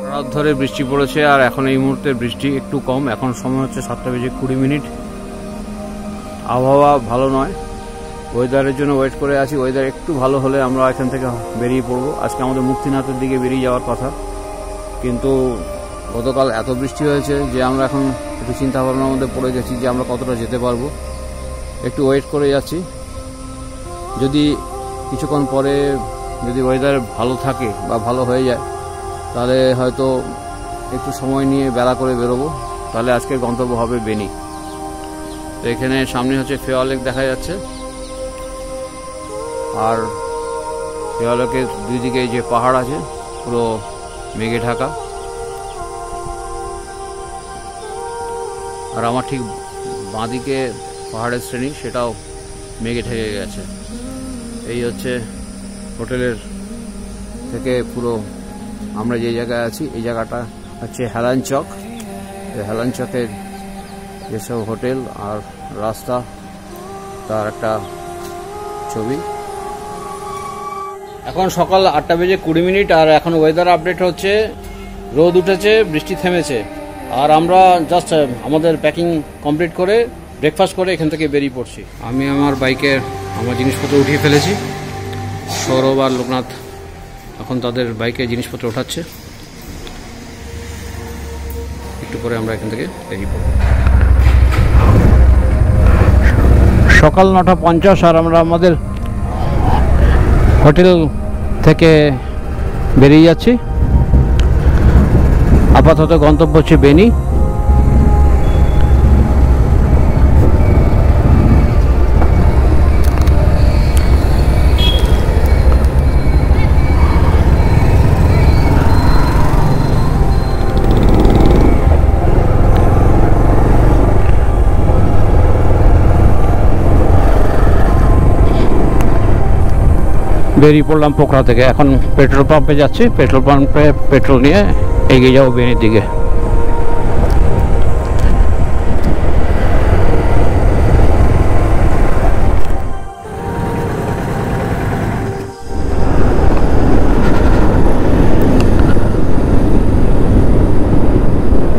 রাত ধরে বৃষ্টি পড়েছে আর এখন এই মুহূর্তে বৃষ্টি একটু কম। এখন সময় হচ্ছে 7:20। আবহাওয়া ভালো নয়, ওয়েদারের জন্য ওয়েট করে আছি। ওয়েদার একটু ভালো হলে আমরা এখান থেকে বেরিয়ে পড়বো। আজকে আমাদের মুক্তিনাথের দিকে বেরিয়ে যাওয়ার কথা, কিন্তু গতকাল এত বৃষ্টি হয়েছে যে আমরা এখন একটু চিন্তা ভাবনার মধ্যে পড়ে গেছি যে আমরা কতটা যেতে পারবো। একটু ওয়েট করে যাচ্ছি, যদি কিছুক্ষণ পরে যদি ওয়েদার ভালো থাকে বা ভালো হয়ে যায় তাহলে হয়তো একটু সময় নিয়ে বেলা করে বেরোবো, তাহলে আজকের গন্তব্য হবে বেনি। তো এখানে সামনে হচ্ছে ফেওয়া লেক দেখা যাচ্ছে, আর ফেওয়া লেকের দুই দিকে যে পাহাড় আছে পুরো মেঘে ঢাকা, আর আমার ঠিক বাঁদিকে পাহাড়ের শ্রেণী, সেটাও মেঘে ঢেকে গেছে। এই হচ্ছে হোটেলের থেকে পুরো আমরা যে জায়গায় আছি, এই জায়গাটা হচ্ছে হেলান চক। হেলান চকের যেসব হোটেল আর রাস্তা তার একটা ছবি। এখন সকাল 8:20 আর এখন ওয়েদার আপডেট হচ্ছে রোদ উঠেছে, বৃষ্টি থেমেছে। আর আমরা জাস্ট আমাদের প্যাকিং কমপ্লিট করে ব্রেকফাস্ট করে এখান থেকে বেরিয়ে পড়ছি। আমি আমার বাইকে আমার জিনিসপত্র উঠিয়ে ফেলেছি। সৌরভ আর লোকনাথ এখন তাদের বাইকে জিনিসপত্র ওঠাচ্ছে। একটু পরে আমরা এখান থেকে বেরিয়ে পড়ব। সকাল 9:50 আর আমরা আমাদের হোটেল থেকে বেরিয়ে যাচ্ছি। আপাতত গন্তব্য হচ্ছে বেনি। বেরিয়ে পড়লাম পোখরা থেকে। এখন পেট্রোল পাম্পে যাচ্ছি, পেট্রোল পাম্পে পেট্রোল নিয়ে এগিয়ে যাবো বেনির দিকে।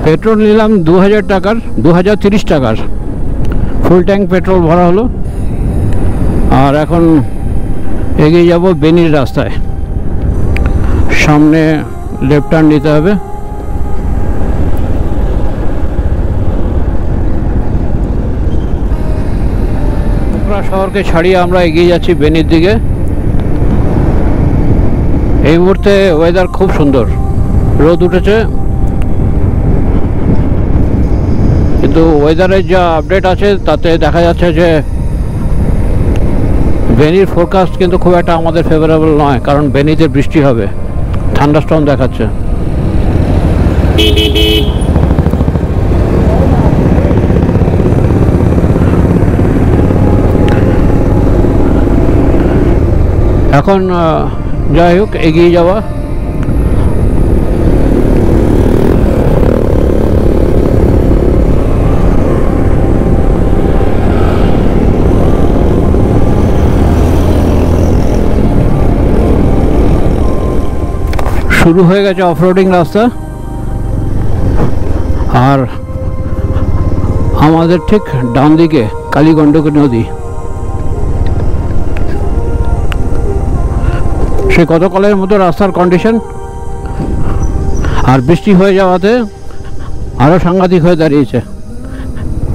পেট্রোল নিলাম 2000 টাকার, 2030 টাকার ফুল ট্যাঙ্ক পেট্রোল ভরা হলো। আর এখন এগিয়ে যাব বেনির রাস্তায়। সামনে লেফট টার্ন নিতে হবে। পোখরা শহরকে ছাড়িয়ে আমরা এগিয়ে যাচ্ছি বেনির দিকে। এই মুহূর্তে ওয়েদার খুব সুন্দর, রোদ উঠেছে, কিন্তু ওয়েদারের যা আপডেট আছে তাতে দেখা যাচ্ছে যে বেনির ফোরকাস্ট কিন্তু খুব একটা আমাদের ফেভারেবল নয়, কারণ বেনিতে বৃষ্টি হবে, থান্ডারস্টর্ম দেখাচ্ছে। এখন যাই হোক এগিয়ে যাওয়া। শুরু হয়ে গেছে অফরোডিং রাস্তা, আর আমাদের ঠিক ডান দিকে কালীগণ্ডকী নদী। সে গতকালের মতো রাস্তার কন্ডিশন, আর বৃষ্টি হয়ে যাওয়াতে আরও সাংঘাতিক হয়ে দাঁড়িয়েছে।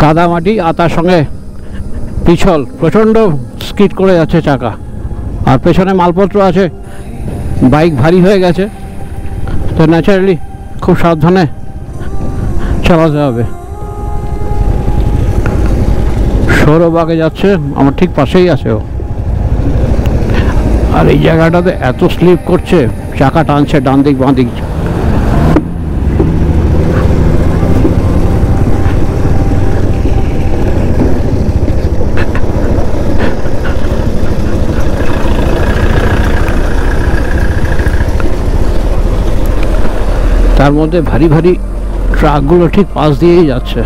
কাদা মাটি আর তার সঙ্গে পিছল, প্রচণ্ড স্কিড করে যাচ্ছে চাকা, আর পেছনে মালপত্র আছে, বাইক ভারী হয়ে গেছে, তো ন্যাচারালি খুব সাবধানে চালাতে হবে। সৌরভ আগে যাচ্ছে, আমার ঠিক পাশেই আছে ও। আর এই জায়গাটাতে এত স্লিপ করছে, চাকা টানছে ডান দিক বাঁ দিক। তার মধ্যে ভারী ভারী ট্রাকগুলো ঠিক পাশ দিয়েই যাচ্ছে।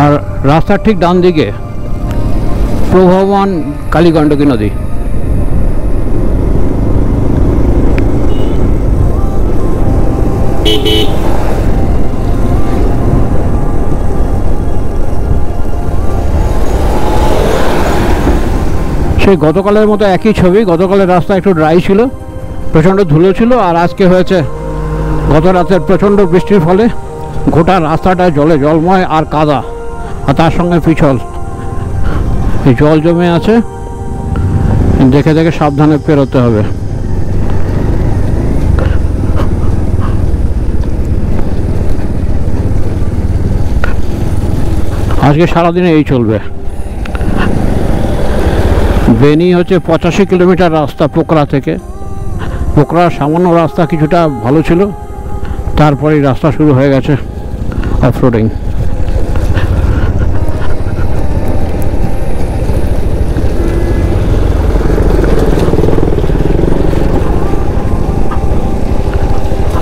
আর রাস্তার ঠিক ডান দিকে প্রবহমান কালীগণ্ডকী নদী। সেই গতকালের মতো একই ছবি। গতকালের রাস্তা একটু ড্রাই ছিল, প্রচণ্ড ধুলো ছিল, আর আজকে হয়েছে গত রাতের প্রচণ্ড বৃষ্টির ফলে গোটা রাস্তাটা জলে জলময় আর কাদা, আর তার সঙ্গে পিছল, এই জল জমে আছে। দেখে দেখে সাবধানে পেরোতে হবে। আজকে সারাদিনে এই চলবে। বেনি হচ্ছে 85 কিলোমিটার রাস্তা পোকরা থেকে। পোকরার সামান্য রাস্তা কিছুটা ভালো ছিল, তারপরেই রাস্তা শুরু হয়ে গেছে অফরোডিং।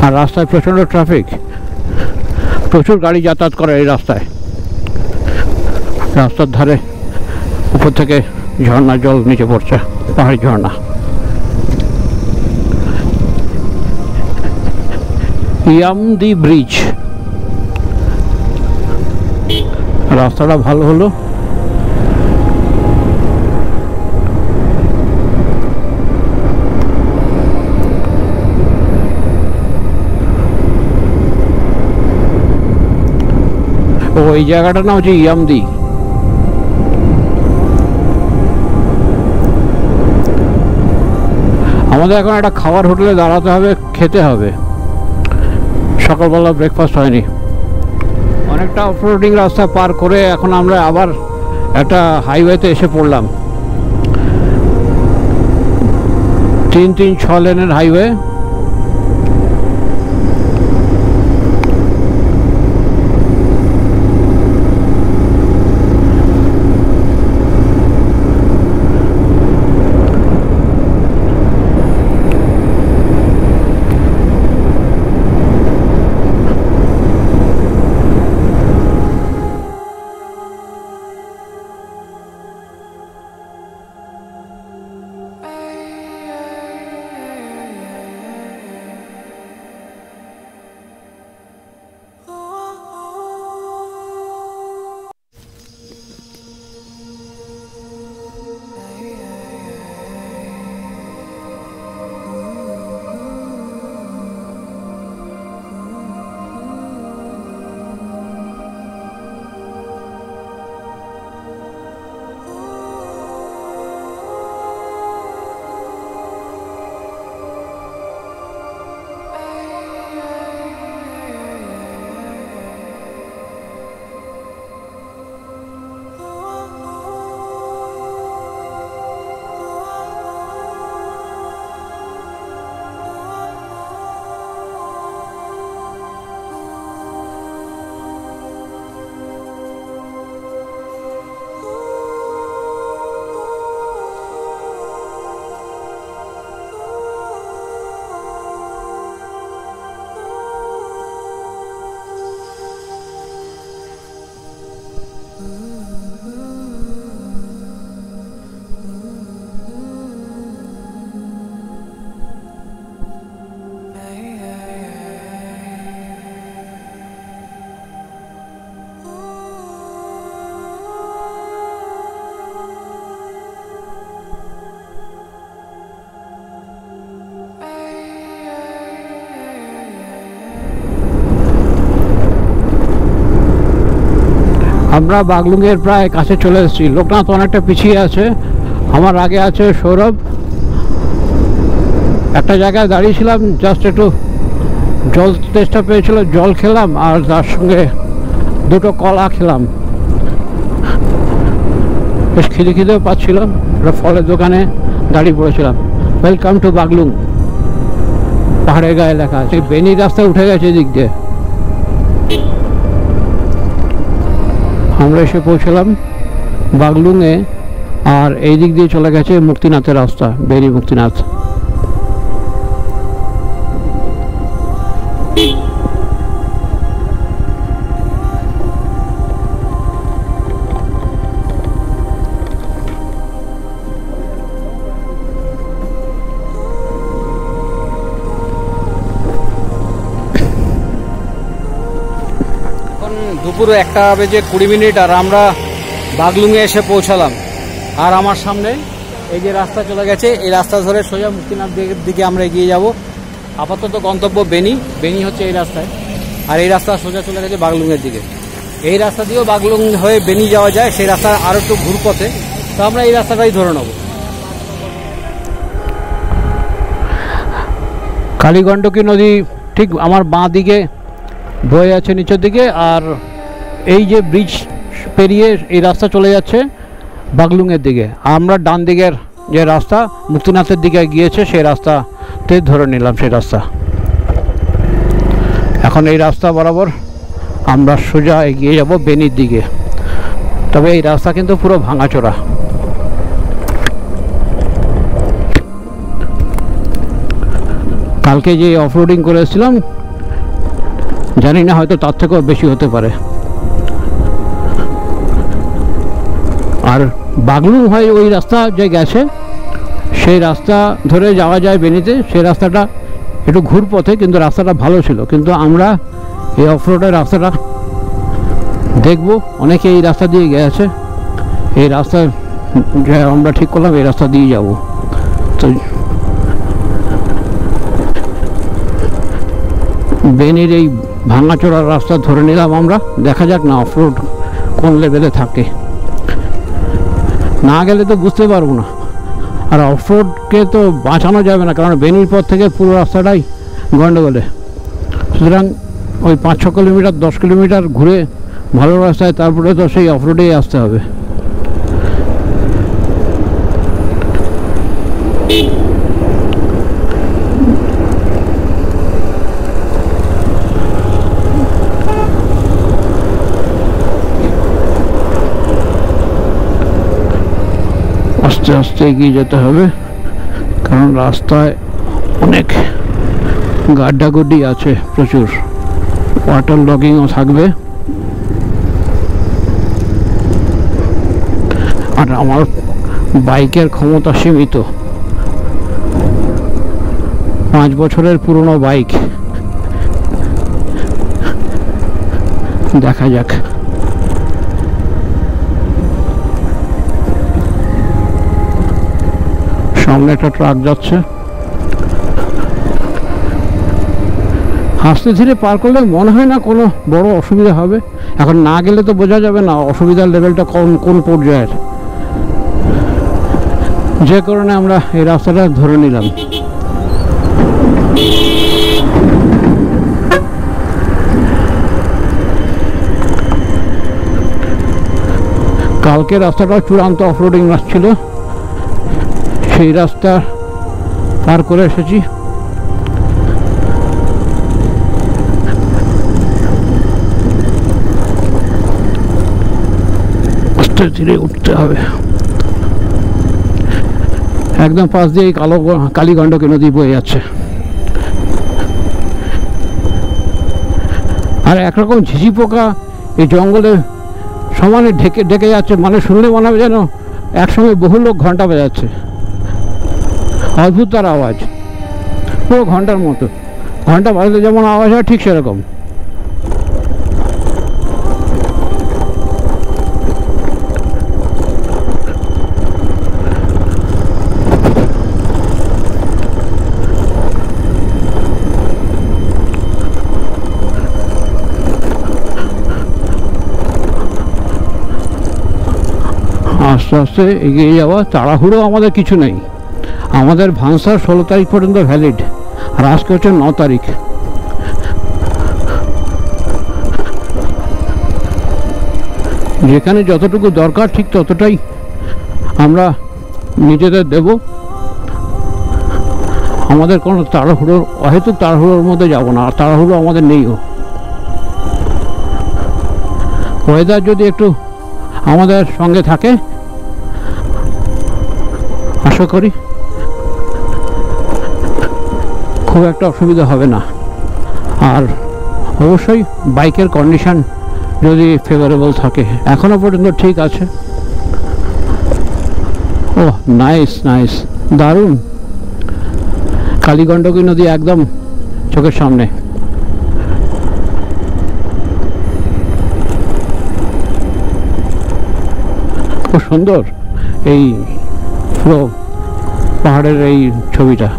আর রাস্তায় প্রচণ্ড ট্রাফিক, প্রচুর গাড়ি যাতায়াত করে এই রাস্তায়। রাস্তার ধারে উপর থেকে ঝর্ণার জল নিচে পড়ছে, পাহাড়ি ঝর্ণা। ইয়ামদি ব্রিজ, রাস্তাটা ভালো হলো। ওই জায়গাটার নাম হচ্ছে ইয়ামদি। আমাদের এখন একটা খাবার হোটেলে দাঁড়াতে হবে, খেতে হবে। সকালবেলা ব্রেকফাস্ট হয়নি। অনেকটা অফরোডিং রাস্তা পার করে এখন আমরা আবার একটা হাইওয়েতে এসে পড়লাম। 3-6 লেনের হাইওয়ে। আমরা বাগলুংয়ের প্রায় কাছে চলে এসেছি। লোকনাথ অনেকটা পিছিয়ে আছে, আমার আগে আছে সৌরভ। একটা জায়গায় দাঁড়িয়েছিলাম, জাস্ট একটু জল তেষ্টা পেয়েছিল, জল খেলাম আর তার সঙ্গে দুটো কলা খেলাম। বেশ খিদে খিদেও পাচ্ছিলাম, একটা ফলের দোকানে দাঁড়িয়ে পড়েছিলাম। ওয়েলকাম টু বাগলুং, পাহাড়ের গায়ে লেখা আছে। বেনি রাস্তা উঠে গেছে এদিক দিয়ে। আমরা এসে পৌঁছলাম বাগলুংয়ে, আর এই দিক দিয়ে চলে গেছে মুক্তিনাথের রাস্তা, বেনি মুক্তিনাথ। দুপুর 1:20 আর আমরা বাগলুঙে এসে পৌঁছালাম। আর আমার সামনে এই যে রাস্তা চলে গেছে, এই রাস্তা ধরে সোজা মুক্তিনাথ দিকে আমরা এগিয়ে যাব। আপাতত গন্তব্য বেনি হচ্ছে এই রাস্তায়, আর এই রাস্তা সোজা চলে গেছে বাগলুঙের দিকে। এই রাস্তা দিয়েও বাগলুং হয়ে বেনি যাওয়া যায়, সেই রাস্তা আরও একটু ঘুরপথে, তো আমরা এই রাস্তাটাই ধরে নেব। কালীগণ্ডকী নদী ঠিক আমার বাঁ দিকে বয়ে যাচ্ছে নিচের দিকে, আর এই যে ব্রিজ পেরিয়ে এই রাস্তা চলে যাচ্ছে বাগলুঙের দিকে। আমরা ডান দিকের যে রাস্তা মুক্তিনাথের দিকে গিয়েছে সেই রাস্তাতে ধরে নিলাম সেই রাস্তা। এখন এই রাস্তা বরাবর আমরা সোজা এগিয়ে যাব বেনির দিকে। তবে এই রাস্তা কিন্তু পুরো ভাঙাচোরা। কালকে যে অফরোডিং করে এসেছিলাম জানি না, হয়তো তার থেকেও বেশি হতে পারে। আর বাগলুং হয়ে ওই রাস্তা যে গেছে সেই রাস্তা ধরে যাওয়া যায় বেনিতে, সেই রাস্তাটা একটু ঘুরপথে, কিন্তু রাস্তাটা ভালো ছিল। কিন্তু আমরা এই অফরোডের রাস্তাটা দেখব, অনেকে এই রাস্তা দিয়ে গেছে, এই রাস্তা আমরা ঠিক করলাম এই রাস্তা দিয়ে যাব। তো বেনির এই ভাঙাচোরার রাস্তা ধরে নিলাম আমরা, দেখা যাক না অফরোড কোন লেভেলে থাকে। না গেলে তো বুঝতে পারবো না। আর অফরোডকে তো বাঁচানো যাবে না, কারণ বেনির পর থেকে পুরো রাস্তাটাই গন্ডগোলে। সুতরাং ওই 5-6 কিলোমিটার 10 কিলোমিটার ঘুরে ভালো রাস্তায় তারপরে তো সেই অফরোডেই আসতে হবে। আস্তে আস্তে এগিয়ে যেতে হবে, কারণ রাস্তায় অনেক গাড্ডাগুড্ডি আছে, প্রচুর ওয়াটার লগিংও থাকবে। আর আমার বাইকের ক্ষমতা সীমিত, 5 বছরের পুরনো বাইক, দেখা যাক। সামনে একটা ট্রাক যাচ্ছে, আস্তে ধীরে পার করলে মনে হয় না কোনো বড় অসুবিধা হবে। এখন না গেলে তো বোঝা যাবে না অসুবিধার লেভেলটা কোন পর্যায়ের, যে কারণে আমরা এই রাস্তাটা ধরে নিলাম। কালকে রাস্তাটা চূড়ান্ত অফরোডিং ছিল, সেই রাস্তা পার করে এসেছি। আস্তে ধীরে উঠতে হবে। একদম পাশ দিয়ে কালীগণ্ডকী নদী বয়ে যাচ্ছে, আর একরকম ঝিঝি পোকা এই জঙ্গলে সমানে ঢেকে যাচ্ছে, মানে শুনলে মনে হবে যেন একসঙ্গে বহু লোক ঘন্টা বাজাচ্ছে। অদ্ভুত তার আওয়াজ, পুরো ঘন্টার মতো, ঘন্টা বাজাতে যেমন আওয়াজ হয় ঠিক সেরকম। আস্তে আস্তে এগিয়ে যাওয়া, তাড়াহুড়ো আমাদের কিছু নেই। আমাদের ভান্সার 16 তারিখ পর্যন্ত ভ্যালিড, আর আজকে হচ্ছে 9 তারিখ। যেখানে যতটুকু দরকার ঠিক ততটাই আমরা নিজেদের দেব। আমাদের কোনো তাড়াহুড়োর অহেতুক তাড়াহুড়োর মধ্যে যাব না, আর তাড়াহুড়ো আমাদের নেইও। ওয়েদার যদি একটু আমাদের সঙ্গে থাকে আশা করি খুব একটা অসুবিধা হবে না। আর অবশ্যই বাইকের কন্ডিশন যদি ফেভারেবল থাকে, এখনো পর্যন্ত ঠিক আছে। ও নাইস নাইস, দারুণ। কালীগণ্ডকী নদী একদম চোখের সামনে। খুব সুন্দর এই পুরো পাহাড়ের এই ছবিটা।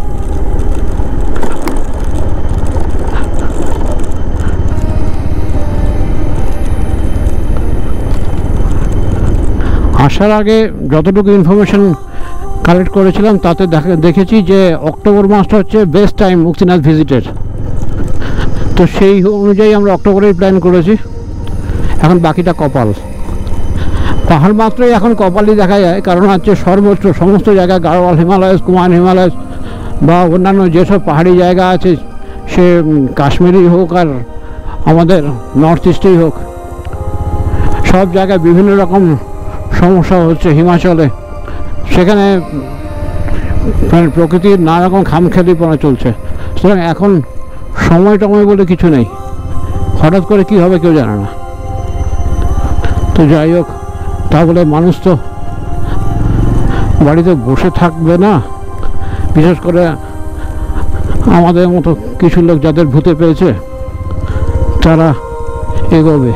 আসার আগে যতটুকু ইনফরমেশন কালেক্ট করেছিলাম তাতে দেখেছি যে অক্টোবর মাসটা হচ্ছে বেস্ট টাইম মুক্তিনাথ ভিজিটের। তো সেই অনুযায়ী আমরা অক্টোবরেই প্ল্যান করেছি। এখন বাকিটা কপাল। পাহাড় মাত্রই এখন কপালই দেখা যায়, কারণ হচ্ছে সর্বোচ্চ সমস্ত জায়গায় গাড়োয়াল হিমালয়াস, কুমায়ুন হিমালয়াস বা অন্যান্য যেসব পাহাড়ি জায়গা আছে, সে কাশ্মীরই হোক আর আমাদের নর্থ ইস্টেই হোক, সব জায়গায় বিভিন্ন রকম সমস্যা হচ্ছে। হিমাচলে সেখানে প্রকৃতির নানা রকম খামখেয়ালিপনা চলছে। সুতরাং এখন সময় টময় বলে কিছু নেই, হঠাৎ করে কী হবে কেউ জানে না। তো যাই হোক, তা বলে মানুষ তো বাড়িতে বসে থাকবে না। বিশেষ করে আমাদের মতো কিছু লোক যাদের ভূতে পেয়েছে তারা এগোবে।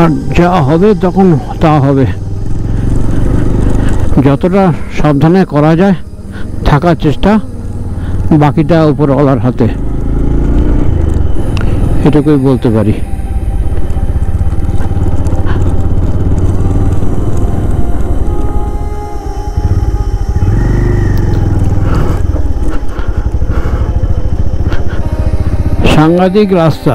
আর যা হবে তখন তা হবে। যতটা সাবধানে করা যায় থাকার চেষ্টা, বাকিটা উপরওয়ালার হাতে, এটুকুই বলতে পারি। সাংঘাতিক রাস্তা,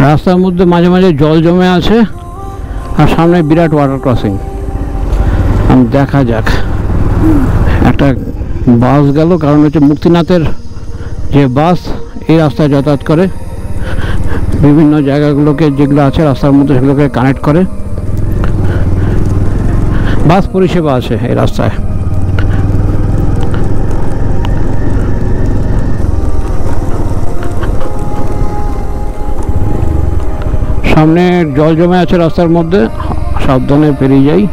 রাস্তার মধ্যে মাঝে মাঝে জল জমে আছে আর সামনে বিরাট ওয়াটার ক্রসিং। দেখা যাক, একটা বাস গেল, কারণ হচ্ছে মুক্তিনাথের যে বাস এই রাস্তায় যাতায়াত করে, বিভিন্ন জায়গাগুলোকে যেগুলো আছে রাস্তার মধ্যে সেগুলোকে কানেক্ট করে। বাস পরিষেবা আছে এই রাস্তায়। সামনে জল জমে আছে রাস্তার মধ্যে, সাবধানে পেরিয়ে যাই।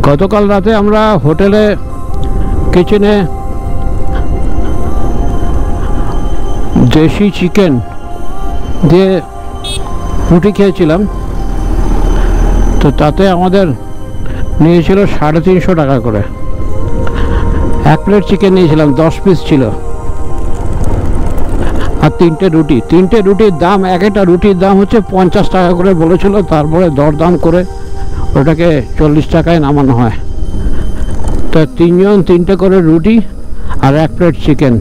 গতকাল রাতে আমরা হোটেলে কিচেনে দেশি চিকেন দিয়ে রুটি খেয়েছিলাম। তো তাতে আমাদের নিয়েছিল 350 টাকা করে। এক প্লেট চিকেন নিয়েছিলাম, 10 পিস ছিল, আর 3টে রুটি। 3টে রুটির দাম, এক একটা রুটির দাম হচ্ছে 50 টাকা করে বলেছিল। তারপরে দরদাম করে ওটাকে 40 টাকায় নামানো হয়। তো 3 জন 3টে করে রুটি আর 1 প্লেট চিকেন,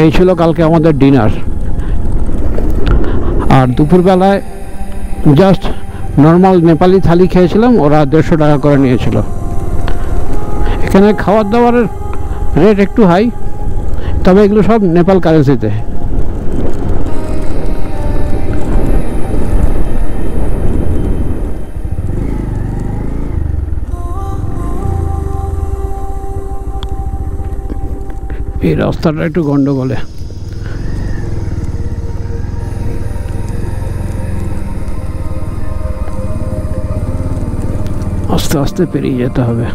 এই ছিল কালকে আমাদের ডিনার। আর দুপুরবেলায় জাস্ট নর্মাল নেপালি থালি খেয়েছিলাম, ওরা 150 টাকা করে নিয়েছিল। এখানে খাবার দাবারের রেট একটু হাই, তবে এগুলো সব নেপাল কারেন্সিতে। এই রাস্তাটা একটু গন্ডগোলে। আস্তে আস্তে পেরিয়ে যেতে হবে।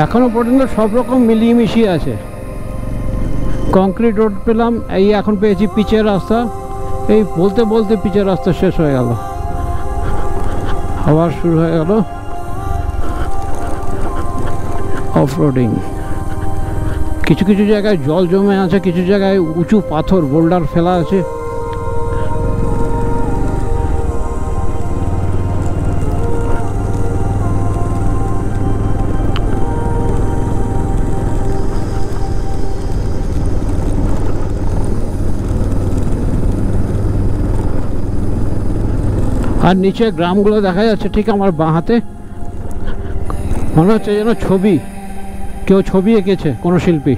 এখনো পর্যন্ত সব রকম মিলিয়ে মিশিয়ে আছে। কংক্রিট রোড পেলাম, এই এখন পেয়েছি পিচের রাস্তা। এই বলতে বলতে পিচের রাস্তা শেষ হয়ে গেল, আবার শুরু হয়ে গেল অফ রোডিং। কিছু কিছু জায়গায় জল জমে আছে, কিছু জায়গায় উঁচু পাথর বোল্ডার ফেলা আছে। আর নিচে গ্রামগুলো দেখা যাচ্ছে ঠিক আমার বাঁ হাতে। মনে হচ্ছে যেন ছবি, কেউ ছবি এঁকেছে কোনো শিল্পী।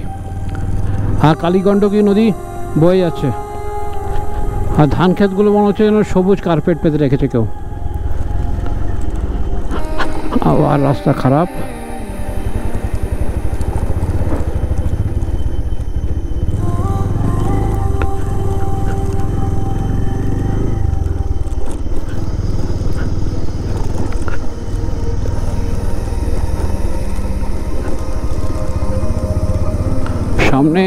আর কালীগণ্ডকী নদী বয়ে যাচ্ছে, আর ধান ক্ষেতগুলো মনে হচ্ছে যেন সবুজ কার্পেট পেতে রেখেছে কেউ। আর রাস্তা খারাপ। সামনে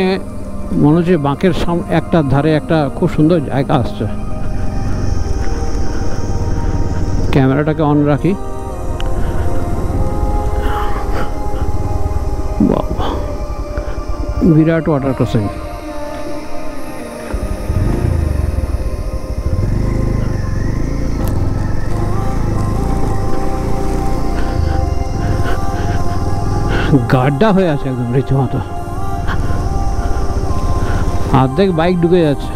মনে হচ্ছে বাঁকের একটার ধারে একটা খুব সুন্দর জায়গা আসছে। ক্যামেরাটাকে অন রাখি। বাবা, বিরাট ওয়াটার ক্রসিং। গাড্ডা হয়ে আছে একদম রীতিমতো, অর্ধেক বাইক ঢুকে যাচ্ছে।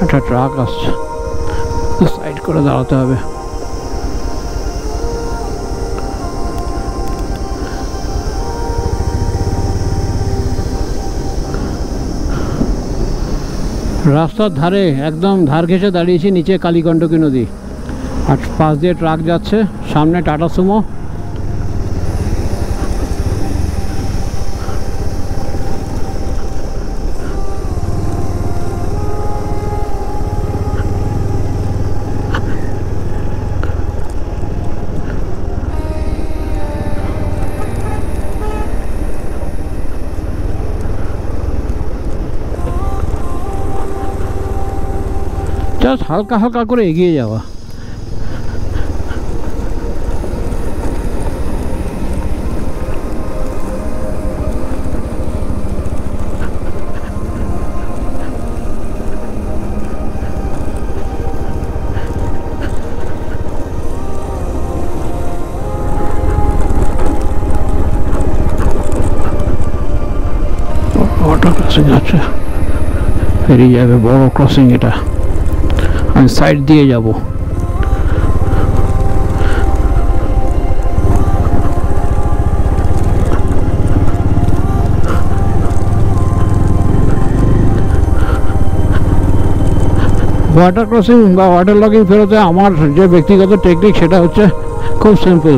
একটা ট্রাক আসছে, সাইড করে দাঁড়াতে হবে। রাস্তার ধারে একদম ধার ঘেঁষে দাঁড়িয়েছি, নিচে কালীগণ্ডকী নদী আর পাশ দিয়ে ট্রাক যাচ্ছে, সামনে টাটা সুমো। জাস্ট হালকা হালকা করে এগিয়ে যাওয়া। ওয়াটার ক্রসিং আছে, পেরিয়ে যাবে, বড় ক্রসিং এটা। আমি সাইড দিয়ে যাব। ওয়াটার ক্রসিং বা ওয়াটার লগিং ফেরোতে আমার যে ব্যক্তিগত টেকনিক সেটা হচ্ছে খুব সিম্পল,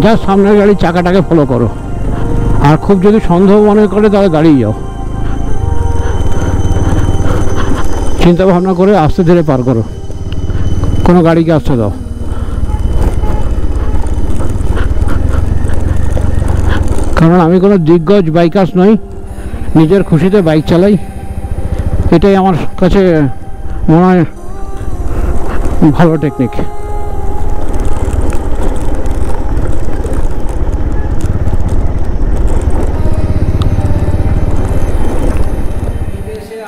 জাস্ট সামনের গাড়ির চাকাটাকে ফলো করো, আর খুব যদি সন্দেহ মনে করে তাহলে দাঁড়িয়ে যাও, চিন্তা ভাবনা করে আস্তে ধীরে পার করো, কোনো গাড়িকে আসতে দাও। কারণ আমি কোনো দিগ্গজ বাইকার্স নই, নিজের খুশিতে বাইক চালাই, এটাই আমার কাছে মনে হয় ভালো টেকনিক।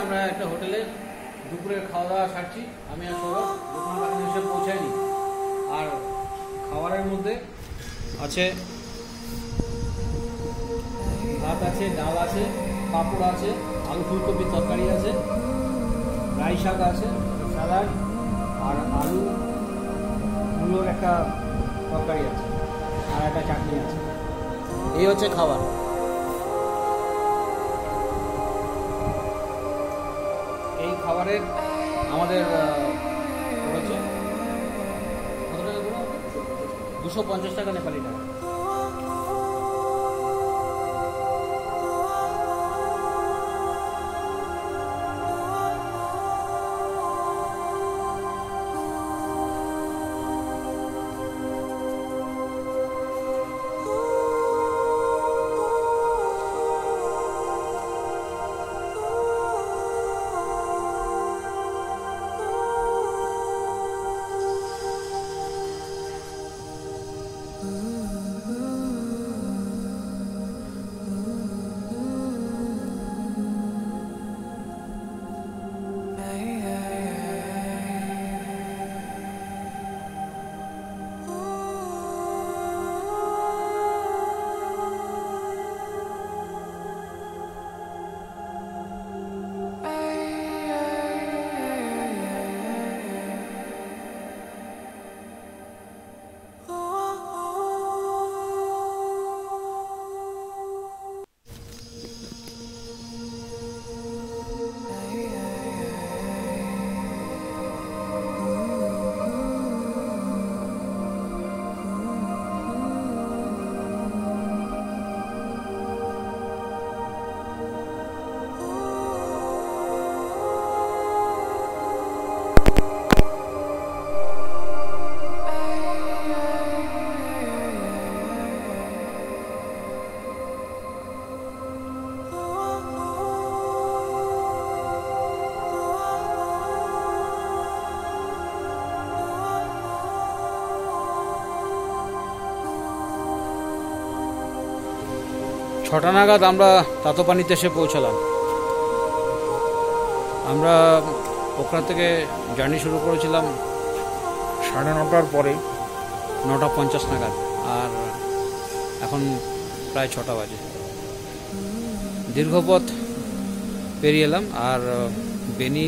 আমরা একটা হোটেলে দুপুরের খাওয়া দাওয়া সারছি, আমি আর সৌরভ দোকান এসে পৌঁছায়নি। আর খাবারের মধ্যে আছে ভাত আছে, ডাল আছে, পাঁপড় আছে, আলু ফুলকপির তরকারি আছে, রাই শাক আছে, স্যালাড আর আলু মূলোর একটা তরকারি আছে, আর একটা চাটনি আছে। এই হচ্ছে খাবার। এই খাবারের আমাদের হচ্ছে 250 টাকা নেপালি টাকা। 6টা নাগাদ আমরা তাতোপানিতে এসে পৌঁছালাম। আমরা পোখরা থেকে জার্নি শুরু করেছিলাম 9:30 পরে, 9:50 নাগাদ, আর এখন প্রায় 6টা বাজে। দীর্ঘ পথ পেরিয়ে এলাম। আর বেনি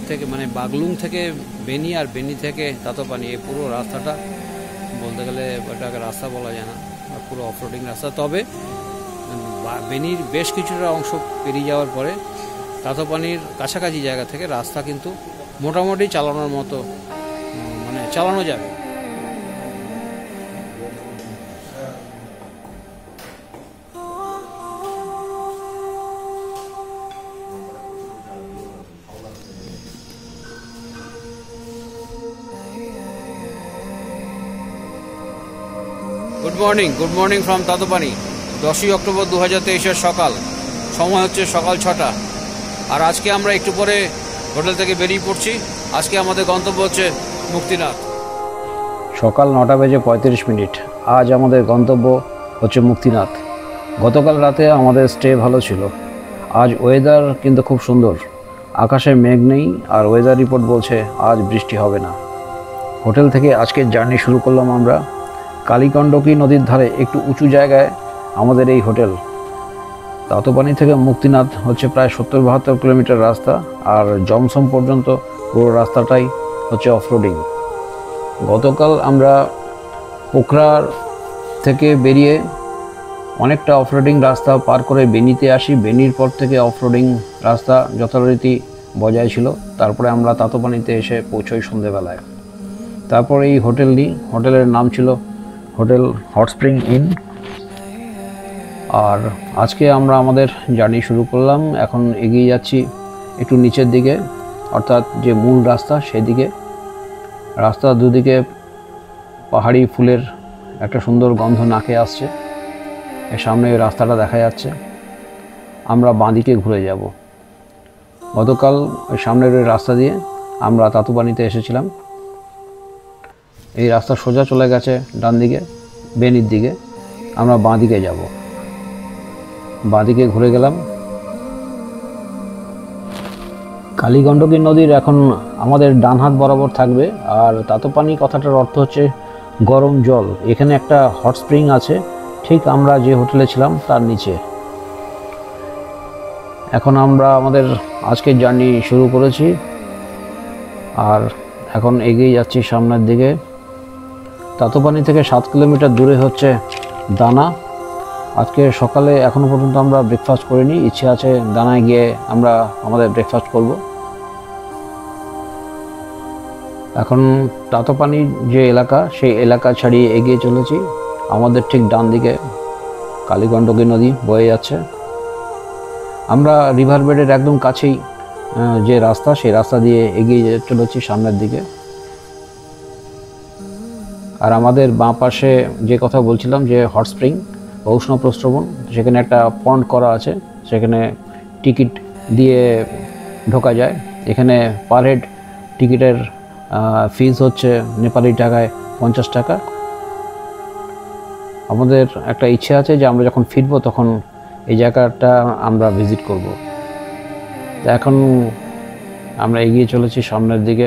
থেকে মানে বাগলুং থেকে বেনি, আর বেনি থেকে তাতোপানি, এই পুরো রাস্তাটা বলতে গেলে ওটাকে রাস্তা বলা যায় না, পুরো অফরোডিং রাস্তা। তবে বেনির বেশ কিছুটা অংশ পেরিয়ে যাওয়ার পরে তাতোপানির কাছাকাছি জায়গা থেকে রাস্তা কিন্তু মোটামুটি চালানোর মতো, মানে চালানো যাবে। Good morning from Tatopani. 10ই অক্টোবর 2023 সকাল, সময় হচ্ছে সকাল 6টা। আর আজকে আমরা একটু পরে হোটেল থেকে বেরিয়ে পড়ছি। আজকে আমাদের গন্তব্য হচ্ছে মুক্তিনাথ। সকাল 9:35। আজ আমাদের গন্তব্য হচ্ছে মুক্তিনাথ। গতকাল রাতে আমাদের স্টে ভালো ছিল। আজ ওয়েদার কিন্তু খুব সুন্দর, আকাশে মেঘ নেই, আর ওয়েদার রিপোর্ট বলছে আজ বৃষ্টি হবে না। হোটেল থেকে আজকের জার্নি শুরু করলাম আমরা। কালীগণ্ডকী নদীর ধারে একটু উঁচু জায়গায় আমাদের এই হোটেল। তাতোপানি থেকে মুক্তিনাথ হচ্ছে প্রায় 70-72 কিলোমিটার রাস্তা, আর জমসম পর্যন্ত পুরো রাস্তাটাই হচ্ছে অফরোডিং। গতকাল আমরা পোখরার থেকে বেরিয়ে অনেকটা অফরোডিং রাস্তা পার করে বেনিতে আসি। বেনির পর থেকে অফরোডিং রাস্তা যথারীতি বজায় ছিল। তারপরে আমরা তাতোপানিতে এসে পৌঁছই সন্ধেবেলায়। তারপর এই হোটেলের নাম ছিল হোটেল হট স্প্রিং ইন। আর আজকে আমরা আমাদের জার্নি শুরু করলাম। এখন এগিয়ে যাচ্ছি একটু নিচের দিকে, অর্থাৎ যে মূল রাস্তা সেদিকে। রাস্তার দুদিকে পাহাড়ি ফুলের একটা সুন্দর গন্ধ নাকে আসছে। এর সামনে রাস্তাটা দেখা যাচ্ছে। আমরা বাঁদিকে ঘুরে যাব। গতকাল ওই সামনের রাস্তা দিয়ে আমরা তাতোপানিতে এসেছিলাম। এই রাস্তা সোজা চলে গেছে ডান দিকে বেনির দিকে। আমরা বাঁদিকে যাব। বাঁদিকে ঘুরে গেলাম। কালীগণ্ডকী নদীর এখন আমাদের ডান হাত বরাবর থাকবে। আর তাতোপানি কথাটার অর্থ হচ্ছে গরম জল। এখানে একটা হট স্প্রিং আছে, ঠিক আমরা যে হোটেলে ছিলাম তার নিচে। এখন আমরা আমাদের আজকের জার্নি শুরু করেছি, আর এখন এগিয়ে যাচ্ছি সামনের দিকে। তাতোপানি থেকে 7 কিলোমিটার দূরে হচ্ছে দানা। আজকে সকালে এখনও পর্যন্ত আমরা ব্রেকফাস্ট করিনি। ইচ্ছে আছে দানায় গিয়ে আমরা আমাদের ব্রেকফাস্ট করব। এখন তাতোপানির যে এলাকা, সেই এলাকা ছাড়িয়ে এগিয়ে চলেছি। আমাদের ঠিক ডান দিকে কালীগণ্ডকী নদী বয়ে যাচ্ছে। আমরা রিভার বেডের একদম কাছেই যে রাস্তা, সেই রাস্তা দিয়ে এগিয়ে চলেছি সামনের দিকে। আর আমাদের বাঁ পাশে যে কথা বলছিলাম যে হট স্প্রিং উষ্ণ প্রস্রবণ, সেখানে একটা পন্ড করা আছে, সেখানে টিকিট দিয়ে ঢোকা যায়। এখানে পার হেড টিকিটের ফিস হচ্ছে নেপালি টাকায় 50 টাকা। আমাদের একটা ইচ্ছে আছে যে আমরা যখন ফিরবো তখন এই জায়গাটা আমরা ভিজিট করব। এখন আমরা এগিয়ে চলেছি সামনের দিকে।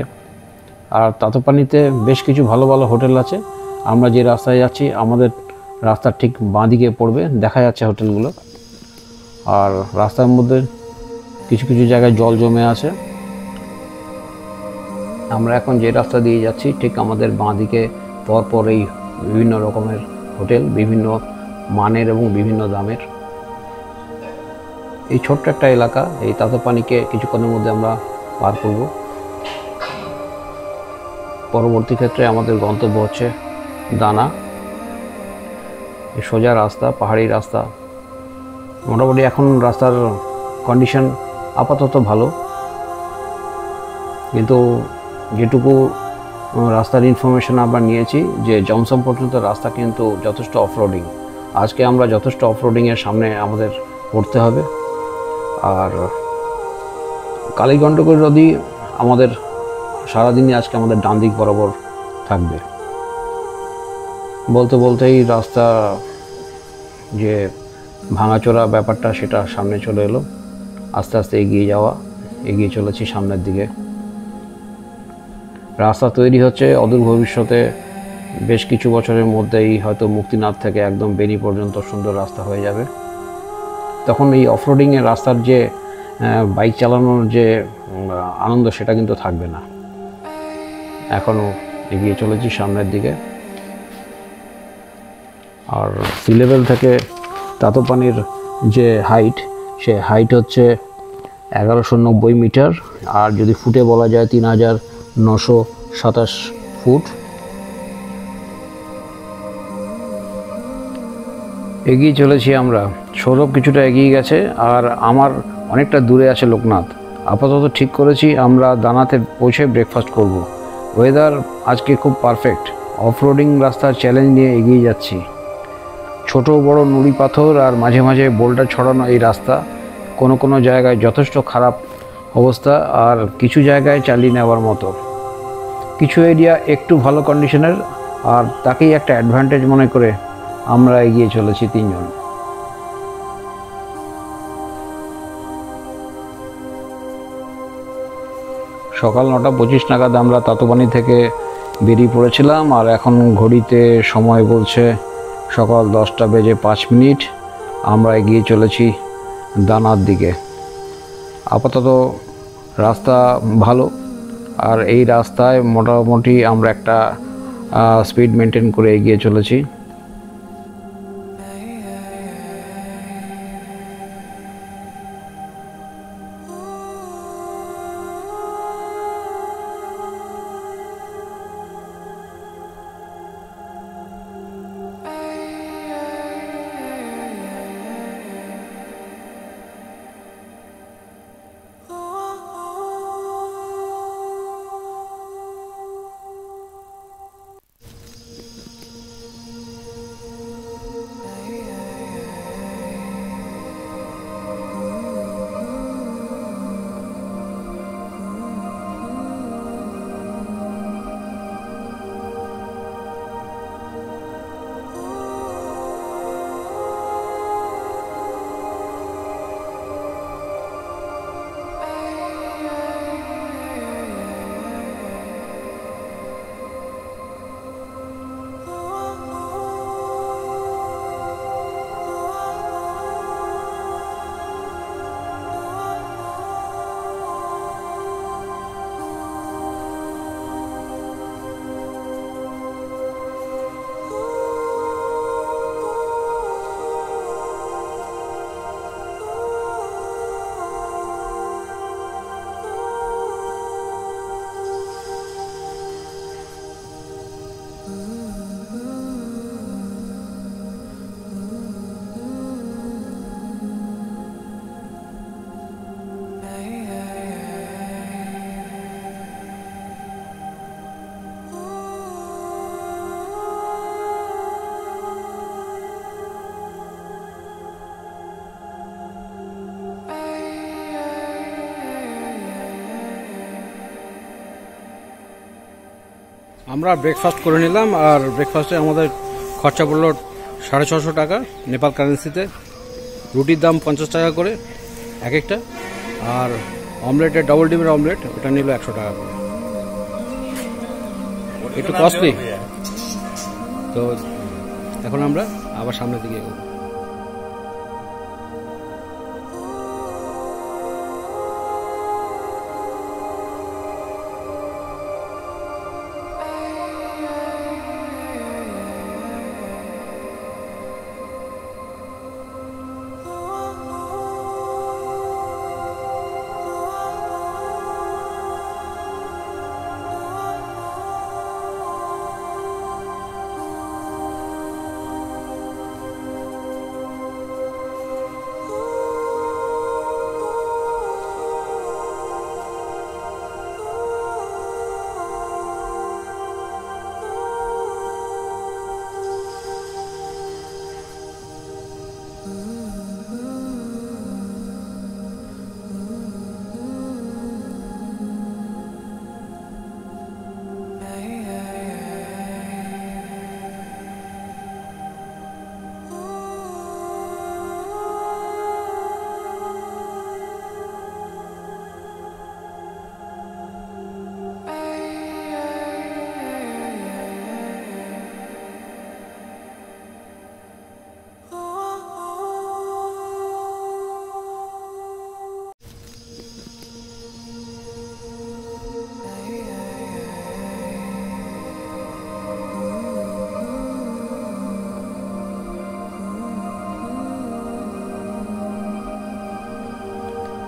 আর তাতোপানিতে বেশ কিছু ভালো ভালো হোটেল আছে। আমরা যে রাস্তায় যাচ্ছি আমাদের রাস্তার ঠিক বাঁ দিকে পড়বে, দেখা যাচ্ছে হোটেলগুলো। আর রাস্তার মধ্যে কিছু কিছু জায়গায় জল জমে আছে। আমরা এখন যে রাস্তা দিয়ে যাচ্ছি ঠিক আমাদের বাঁ দিকে পরপর এই বিভিন্ন রকমের হোটেল, বিভিন্ন মানের এবং বিভিন্ন দামের। এই ছোট্ট একটা এলাকা, এই তাতোপানিকে কিছুক্ষণের মধ্যে আমরা পার করব। পরবর্তী ক্ষেত্রে আমাদের গন্তব্য হচ্ছে দানা। সোজা রাস্তা, পাহাড়ি রাস্তা। মোটামুটি এখন রাস্তার কন্ডিশন আপাতত ভালো, কিন্তু যেটুকু রাস্তার ইনফরমেশন আমরা নিয়েছি যে জমসম পর্যন্ত রাস্তা কিন্তু যথেষ্ট অফরোডিং। আজকে আমরা যথেষ্ট অফরোডিংয়ের সামনে আমাদের পড়তে হবে। আর কালীগণ্ডকী নদী আমাদের সারাদিনই আজকে আমাদের ডান দিক বরাবর থাকবে। বলতে বলতেই রাস্তা যে ভাঙাচোরা ব্যাপারটা সেটা সামনে চলে এলো। আস্তে আস্তে এগিয়ে চলেছি সামনের দিকে। রাস্তা তৈরি হচ্ছে, অদূর ভবিষ্যতে বেশ কিছু বছরের মধ্যেই হয়তো মুক্তিনাথ থেকে একদম বেনি পর্যন্ত সুন্দর রাস্তা হয়ে যাবে। তখন এই অফরোডিংয়ের রাস্তার যে বাইক চালানোর যে আনন্দ সেটা কিন্তু থাকবে না। এখনও এগিয়ে চলেছি সামনের দিকে। আর সি লেভেল থেকে তাতোপানির যে হাইট, সে হাইট হচ্ছে 1190 মিটার, আর যদি ফুটে বলা যায় 3927 ফুট। এগিয়ে চলেছি আমরা। সৌরভ কিছুটা এগিয়ে গেছে, আর আমার অনেকটা দূরে আছে লোকনাথ। আপাতত ঠিক করেছি আমরা দানাতে পৌঁছে ব্রেকফাস্ট করব। ওয়েদার আজকে খুব পারফেক্ট। অফরোডিং রাস্তার চ্যালেঞ্জ নিয়ে এগিয়ে যাচ্ছি। ছোট বড় নুড়ি পাথর আর মাঝে মাঝে বোল্ডার ছড়ানো এই রাস্তা। কোনো জায়গায় যথেষ্ট খারাপ অবস্থা, আর কিছু জায়গায় চালিয়ে নেওয়ার মতো। কিছু এরিয়া একটু ভালো কন্ডিশনের, আর তাকেই একটা অ্যাডভান্টেজ মনে করে আমরা এগিয়ে চলেছি তিনজন। সকাল 9:25 নাগাদ আমরা তাতোপানি থেকে বেরিয়ে পড়েছিলাম, আর এখন ঘড়িতে সময় বলছে সকাল 10:05। আমরা এগিয়ে চলেছি দানার দিকে। আপাতত রাস্তা ভালো, আর এই রাস্তায় মোটামুটি আমরা একটা স্পিড মেনটেন করে এগিয়ে চলেছি। আমরা ব্রেকফাস্ট করে নিলাম, আর ব্রেকফাস্টে আমাদের খরচা পড়লো 650 টাকা নেপাল কারেন্সিতে। রুটির দাম 50 টাকা করে এক একটা, আর অমলেটের ডবল ডিমের অমলেট ওটা নিল 100 টাকা করে। একটু কস্টলি। তো এখন আমরা আবার সামনের দিকে এগোবো।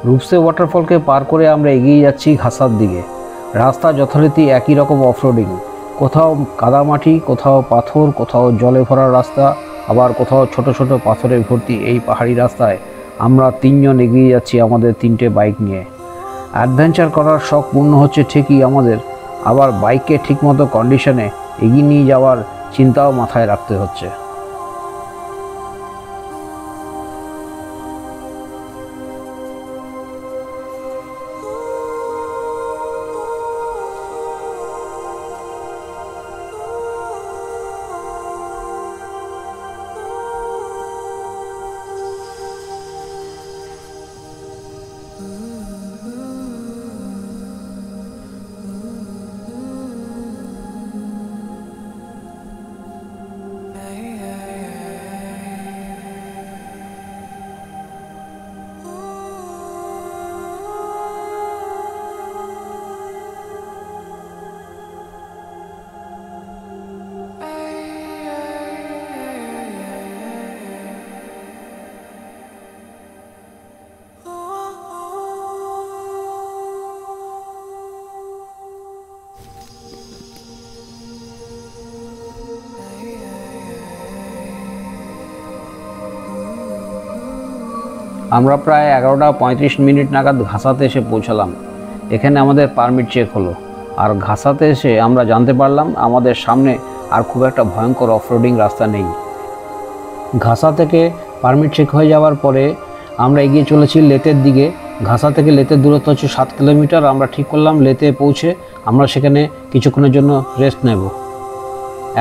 রূপসে ওয়াটারফলকে পার করে আমরা এগিয়ে যাচ্ছি ঘাসার দিকে। রাস্তা যথারীতি একই রকম অফরোডিং, কোথাও কাদামাটি, কোথাও পাথর, কোথাও জলে ভরা রাস্তা, আবার কোথাও ছোট ছোট পাথরে ভর্তি। এই পাহাড়ি রাস্তায় আমরা 3 জন এগিয়ে যাচ্ছি আমাদের 3টে বাইক নিয়ে। অ্যাডভেঞ্চার করার শখ পূর্ণ হচ্ছে ঠিকই আমাদের, আবার বাইককে ঠিকমতো কন্ডিশনে এগিয়ে নিয়ে যাওয়ার চিন্তাও মাথায় রাখতে হচ্ছে। আমরা প্রায় 11:35 নাগাদ ঘাসাতে এসে পৌঁছালাম। এখানে আমাদের পারমিট চেক হলো, আর ঘাসাতে এসে আমরা জানতে পারলাম আমাদের সামনে আর খুব একটা ভয়ঙ্কর অফরোডিং রাস্তা নেই। ঘাসা থেকে পারমিট চেক হয়ে যাওয়ার পরে আমরা এগিয়ে চলেছি লেতের দিকে। ঘাসা থেকে লেতের দূরত্ব হচ্ছে 7 কিলোমিটার। আমরা ঠিক করলাম লেতে পৌঁছে আমরা সেখানে কিছুক্ষণের জন্য রেস্ট নেব।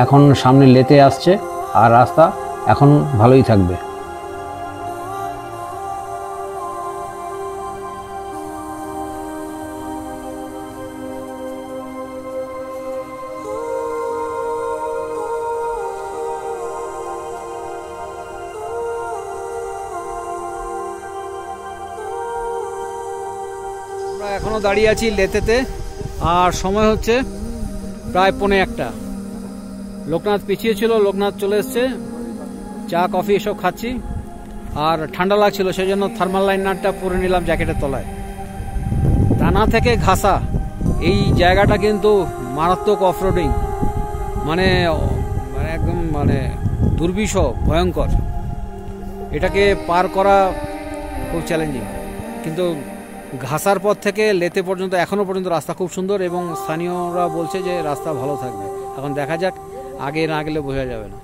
এখন সামনে লেতে আসছে, আর রাস্তা এখন ভালোই থাকবে। আমরা এখনো দাঁড়িয়ে আছি লেতেতে, আর সময় হচ্ছে প্রায় 1:45। লোকনাথ পিছিয়ে ছিল, লোকনাথ চলে এসছে। চা কফি এসব খাচ্ছি, আর ঠান্ডা লাগছিল সেই জন্য থার্মাল লাইনারটা পরে নিলাম জ্যাকেটের তলায়। টানা থেকে ঘাসা এই জায়গাটা কিন্তু মারাত্মক অফরোডিং, মানে একদম দুর্বিষহ, ভয়ঙ্কর। এটাকে পার করা খুব চ্যালেঞ্জিং, কিন্তু ঘাসার পর থেকে লেতে পর্যন্ত এখনো পর্যন্ত রাস্তা খুব সুন্দর, এবং স্থানীয়রা বলছে যে রাস্তা ভালো থাকবে। এখন দেখা যাক, আগে না গেলে বোঝা যাবে না।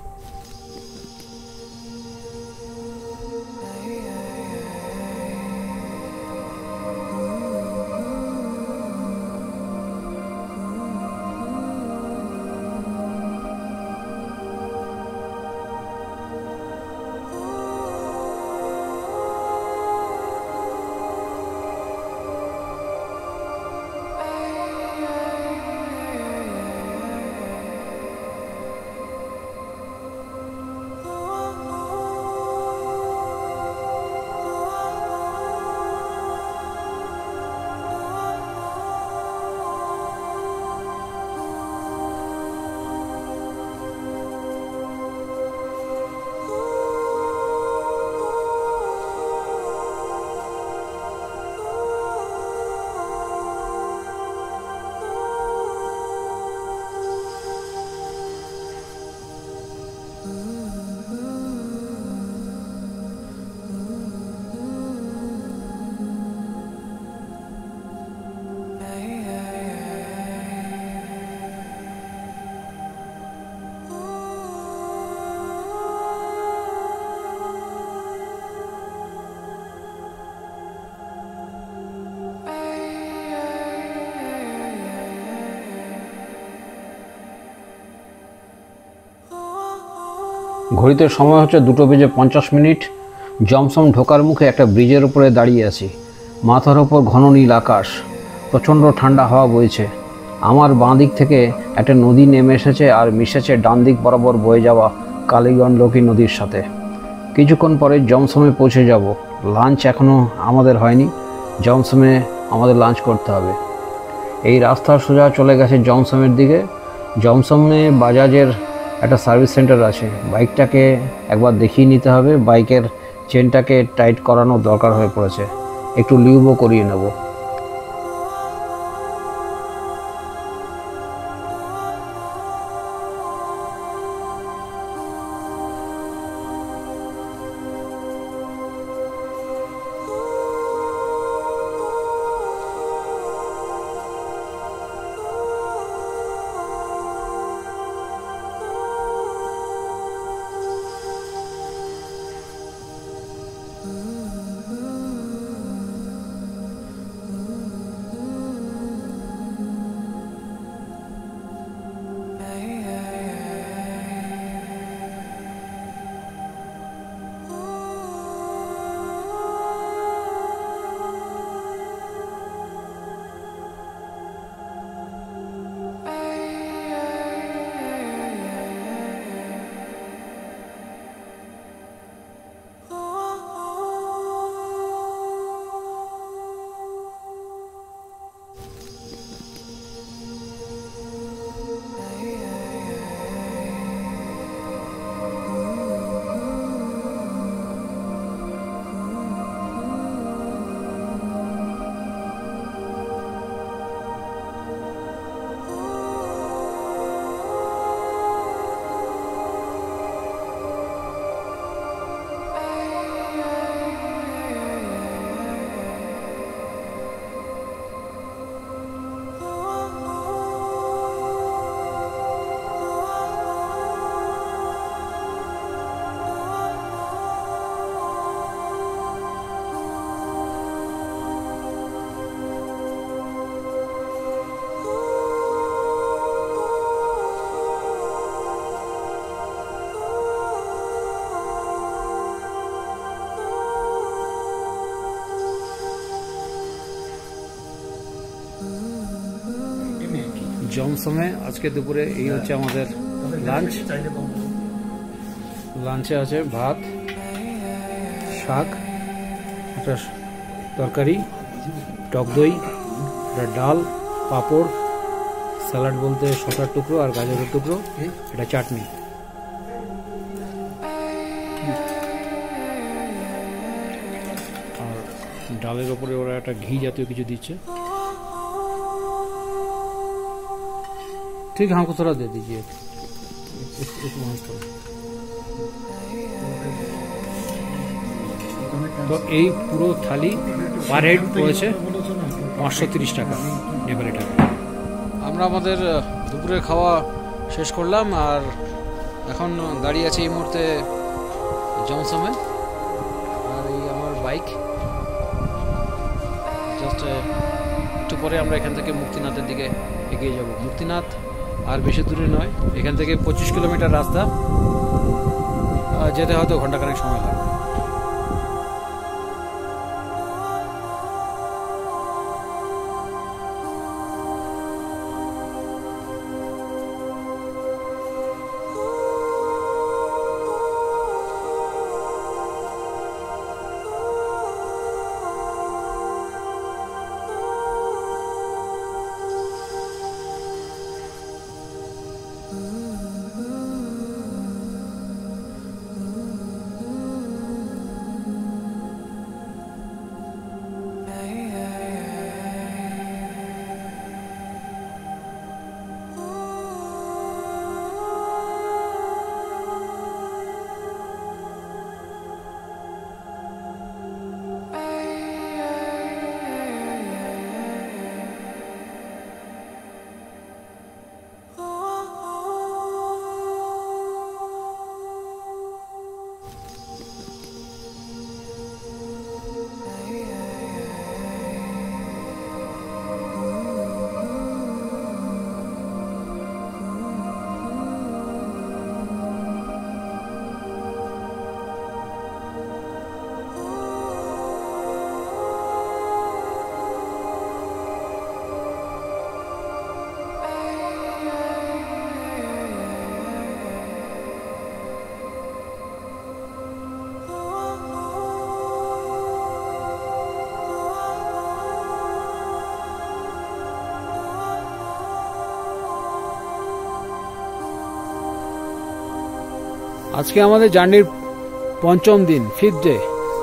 ঘড়িতে সময় হচ্ছে 2:50। জমসম ঢোকার মুখে একটা ব্রিজের উপরে দাঁড়িয়ে আছি। মাথার ওপর ঘন নীল আকাশ, প্রচণ্ড ঠান্ডা হাওয়া বইছে। আমার বাঁ দিক থেকে একটা নদী নেমে এসেছে আর মিশেছে ডান দিক বরাবর বয়ে যাওয়া কালীগণ্ডকী নদীর সাথে। কিছুক্ষণ পরে জমসমে পৌঁছে যাব। লাঞ্চ এখনও আমাদের হয়নি, জমসমে আমাদের লাঞ্চ করতে হবে। এই রাস্তা সোজা চলে গেছে জমসমের দিকে। জমসমে বাজাজের একটা সার্ভিস সেন্টার আছে। বাইকটাকে একবার দেখিয়ে নিতে হবে, বাইকের চেনটাকে টাইট করানো দরকার হয়ে পড়েছে। একটু লিউবও করিয়ে নেব। জমসমে আজকে দুপুরে এই হচ্ছে আমাদের লাঞ্চ। লাঞ্চে আছে ভাত, শাক, একটা তরকারি, টক দই, একটা ডাল, পাঁপড়, স্যালাড বলতে শসার টুকরো আর গাজরের টুকরো, এটা চাটনি। আর ডালের ওপরে ওরা একটা ঘি জাতীয় কিছু দিচ্ছে। ठीक है, हमको थोड़ा दे दीजिए तो এই পুরো থালি পার হেড পড়েছে 530 টাকা নেপালি টাকা। আমরা আমাদের দুপুরে খাওয়া শেষ করলাম আর এখন গাড়ি আছে এই মুহূর্তে জমসমে। আর এই আমার বাইক, জাস্ট একটু পরে আমরা এখান থেকে মুক্তিনাথের দিকে এগিয়ে যাব। মুক্তিনাথ আর বেশি দূরে নয়, এখান থেকে 25 কিলোমিটার রাস্তা, যেতে হয়তো ঘন্টাখানেক সময় লাগবে। আজকে আমাদের জার্নির পঞ্চম দিন, 5th ডে,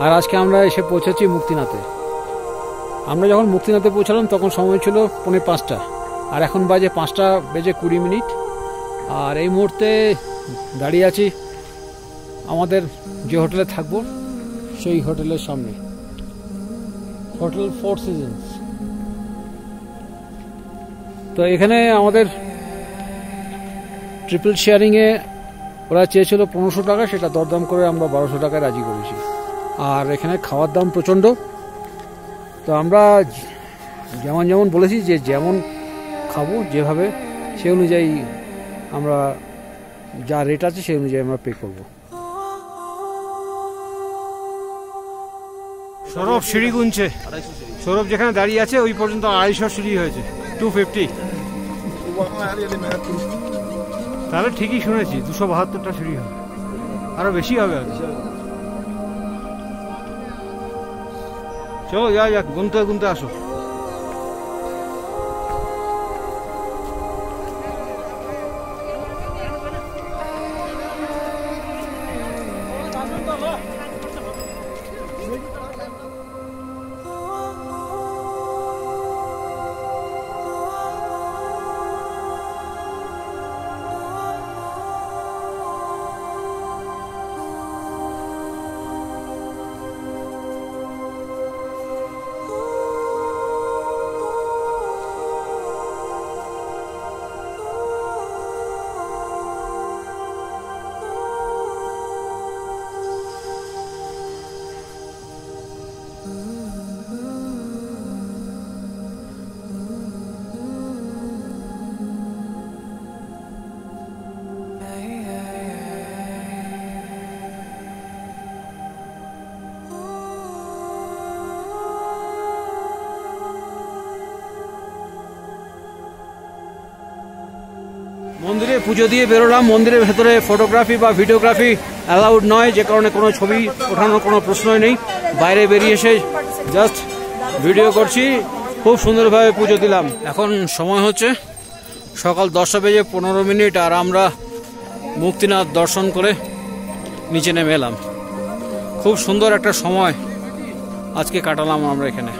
আর আজকে আমরা এসে পৌঁছেছি মুক্তিনাথে। আমরা যখন মুক্তিনাথে পৌঁছালাম তখন সময় ছিল 4:45, আর এখন বাজে 5:20। আর এই মুহূর্তে দাঁড়িয়ে আছি আমাদের যে হোটেলে থাকবো সেই হোটেলের সামনে, হোটেল 4 সিজনস। তো এখানে আমাদের ট্রিপল শেয়ারিংয়ে ওরা চেয়েছিল 1500 টাকা, সেটা দরদাম করে আমরা 1200 টাকায় রাজি করেছি। আর এখানে খাওয়ার দাম প্রচণ্ড। তো আমরা যেমন বলেছি যে যেমন খাবো যেভাবে, সেই অনুযায়ী আমরা যা রেট আছে সেই অনুযায়ী আমরা পে করব। সৌরভ সিঁড়ি গুনছে। সৌরভ যেখানে দাঁড়িয়ে আছে ওই পর্যন্ত 250 সিঁড়ি হয়েছে, 250। তাহলে ঠিকই শুনেছি, 272টা সিঁড়ি হবে, আরো বেশি হবে। চলো যাক, গুনতে আসো। মন্দিরে পুজো দিয়ে বেরোলাম। মন্দিরের ভেতরে ফটোগ্রাফি বা ভিডিওগ্রাফি অ্যালাউড নয়, যে কারণে কোনো ছবি ওঠানোর কোনো প্রশ্নই নেই। বাইরে বেরিয়ে এসে জাস্ট ভিডিও করছি। খুব সুন্দরভাবে পুজো দিলাম। এখন সময় হচ্ছে সকাল 10:15, আর আমরা মুক্তিনাথ দর্শন করে নিচে নেমে এলাম। খুব সুন্দর একটা সময় আজকে কাটালাম আমরা এখানে।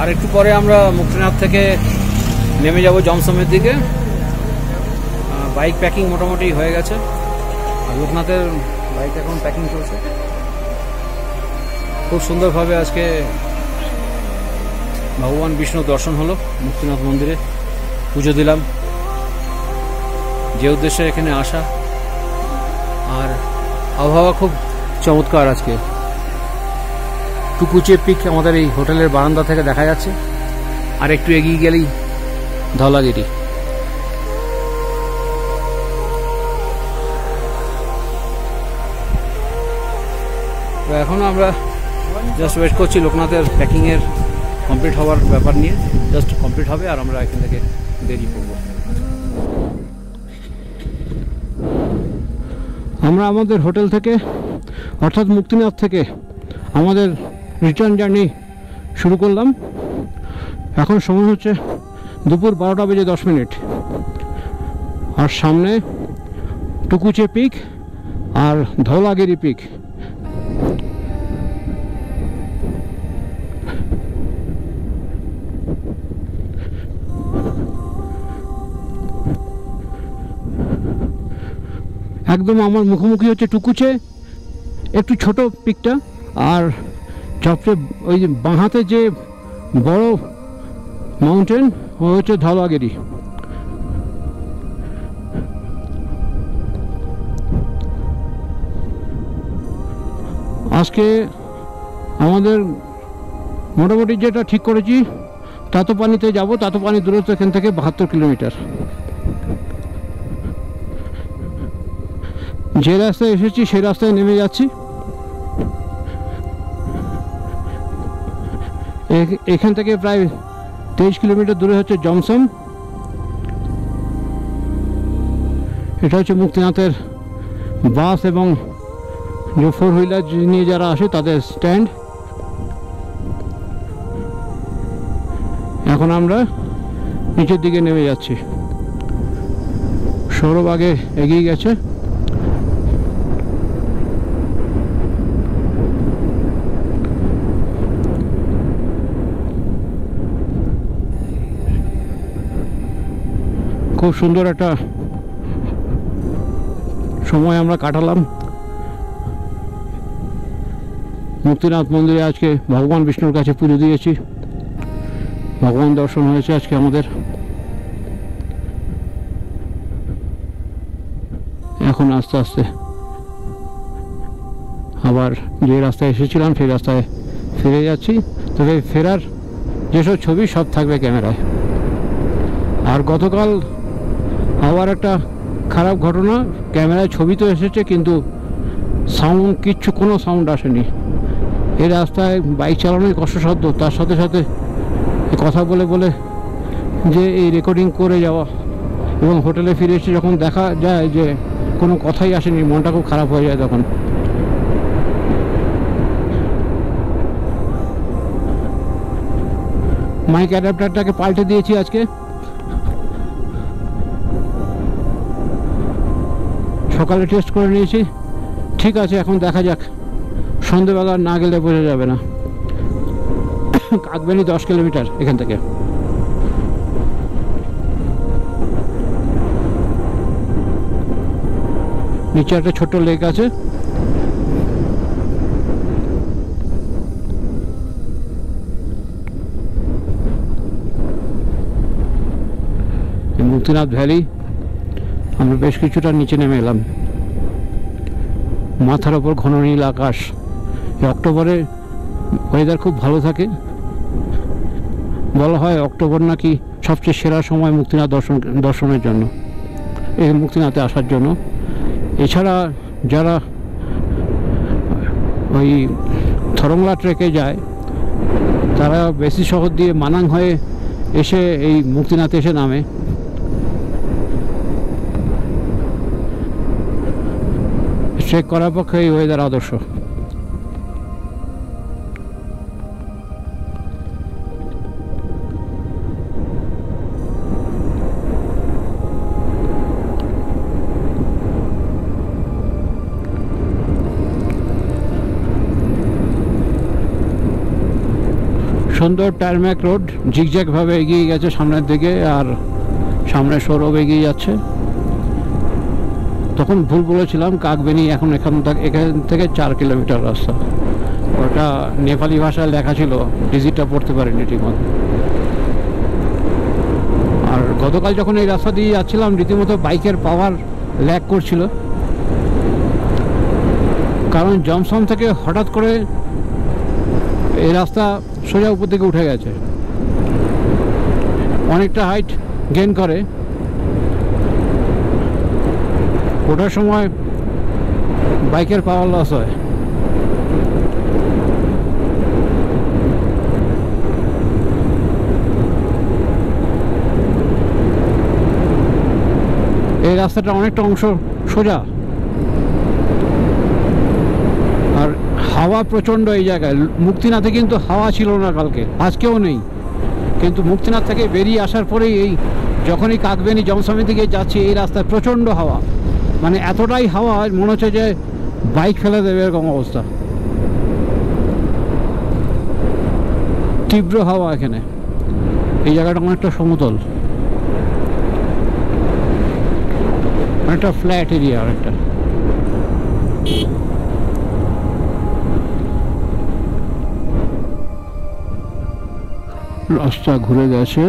আর একটু পরে আমরা মুক্তিনাথ থেকে নেমে যাব জমসমের দিকে। বাইক প্যাকিং মোটামুটি হয়ে গেছে, আর লোকনাথের বাইক এখন প্যাকিং চলছে। খুব সুন্দরভাবে আজকে ভগবান বিষ্ণু দর্শন হলো। মুক্তিনাথ মন্দিরে পুজো দিলাম, যে উদ্দেশ্যে এখানে আসা। আর আবহাওয়া খুব চমৎকার আজকে। টুকুচে পিক আমাদের এই হোটেলের বারান্দা থেকে দেখা যাচ্ছে, আর একটু এগিয়ে গেলেই ধলাগিরি। তো এখন আমরা জাস্ট ওয়েট করছি লোকনাথের প্যাকিংয়ের কমপ্লিট হওয়ার ব্যাপার নিয়ে। জাস্ট কমপ্লিট হবে আর আমরা এখান থেকে বেরিয়ে পড়ব। আমরা আমাদের হোটেল থেকে, অর্থাৎ মুক্তিনাথ থেকে আমাদের রিটার্ন জার্নি শুরু করলাম। এখন সময় হচ্ছে দুপুর 12:10, আর সামনে টুকুচে পিক আর ধওলাগিরি পিক। একদম আমার মুখোমুখি হচ্ছে টুকুচে, একটু ছোট পিকটা, আর সবচেয়ে ওই যে বাঁহাতে যে বড় মাউন্টেন ও হচ্ছে ধওলাগিরি। আজকে আমাদের মোটামুটি যেটা ঠিক করেছি, তাতোপানিতে যাব। তাতোপানি দূরত্ব এখান থেকে 72 কিলোমিটার। যে রাস্তায় এসেছি সেই রাস্তায় নেমে যাচ্ছি। এখান থেকে প্রায় 23 কিলোমিটার দূরে হচ্ছে জমসম। এটা হচ্ছে মুক্তিনাথের বাস এবং যে 4 হুইলার নিয়ে যারা আসে তাদের স্ট্যান্ড। এখন আমরা নিচের দিকে নেমে যাচ্ছি। সৌরভ আগে এগিয়ে গেছে। খুব সুন্দর একটা সময় আমরা কাটালাম। মুক্তিনাথ মন্দিরে আজকে ভগবান বিষ্ণুর কাছে পুজো দিয়েছি, ভগবান দর্শন হয়েছে আজকে আমাদের। এখন আস্তে আস্তে আবার যে রাস্তায় এসেছিলাম সেই রাস্তায় ফিরে যাচ্ছি। তবে ফেরার যেসব ছবি সব থাকবে ক্যামেরায়। আর গতকাল আবার একটা খারাপ ঘটনা, ক্যামেরায় ছবি তো এসেছে কিন্তু সাউন্ড কিচ্ছু, কোনো সাউন্ড আসেনি। এই রাস্তায় বাইক চালানোই কষ্টসাধ্য, তার সাথে সাথে কথা বলে বলে যে এই রেকর্ডিং করে যাওয়া, এবং হোটেলে ফিরে এসে যখন দেখা যায় যে কোনো কথাই আসেনি, মনটা খুব খারাপ হয়ে যায় তখন। মাইক অ্যাডাপ্টারটাকে পাল্টে দিয়েছি আজকে, সকালে টেস্ট করে নিয়েছি, ঠিক আছে। এখন দেখা যাক, সন্ধেবেলা না গেলে বোঝা যাবে না। কাকবেনি 10 কিলোমিটার এখান থেকে। নিচে একটা ছোট্ট লেক আছে, মুক্তিনাথ ভ্যালি। আমরা বেশ কিছুটা নিচে নেমে এলাম। মাথার ওপর ঘন নীল আকাশ। অক্টোবরে ওয়েদার খুব ভালো থাকে, বলা হয় অক্টোবর নাকি সবচেয়ে সেরা সময় মুক্তিনাথ দর্শনের জন্য, এই মুক্তিনাথে আসার জন্য। এছাড়া যারা ওই থরংলা ট্রেকে যায় তারা বেশি শহর দিয়ে মানাং হয়ে এসে এই মুক্তিনাথে এসে নামে। ট্রেক করার পক্ষে এই ওয়েদার আদর্শ। সুন্দর টারম্যাক রোড, ঝিকঝ্যাক ভাবে এগিয়ে গেছে সামনের দিকে, আর সামনে সৌরভ এগিয়ে যাচ্ছে। তখন ভুল বলেছিলাম, কাকবেনি এখন এখান থেকে 4 কিলোমিটার রাস্তা। ওটা নেপালি ভাষায় লেখা ছিল, ডিজিটটা পড়তে পারিনি ঠিকমতো। আর গতকাল যখন এই রাস্তা দিয়ে যাচ্ছিলাম রীতিমতো বাইকের পাওয়ার ল্যাগ করছিল, কারণ জমসম থেকে হঠাৎ করে এই রাস্তা সোজা উপর দিকে উঠে গেছে, অনেকটা হাইট গেইন করে। ওঠার সময় বাইকের পাওয়ার লস হয়। এই রাস্তাটা অনেকটা অংশ সোজা, আর হাওয়া প্রচণ্ড এই জায়গায়। মুক্তিনাথে কিন্তু হাওয়া ছিল না কালকে, আজকেও নেই, কিন্তু মুক্তিনাথ থেকে বেরিয়ে আসার পরেই এই যখনই কাকবেনি জমসমের দিকে যাচ্ছি এই রাস্তায় প্রচণ্ড হাওয়া, মানে এতটাই হাওয়া মনে হচ্ছে যে বাইক ফেলে দেবে এরকম অবস্থা। তীব্র হাওয়া এখানে। এই জায়গাটা অনেকটা সমতল, অনেকটা ফ্ল্যাট এরিয়া, অনেকটা। রাস্তা ঘুরে গেছে।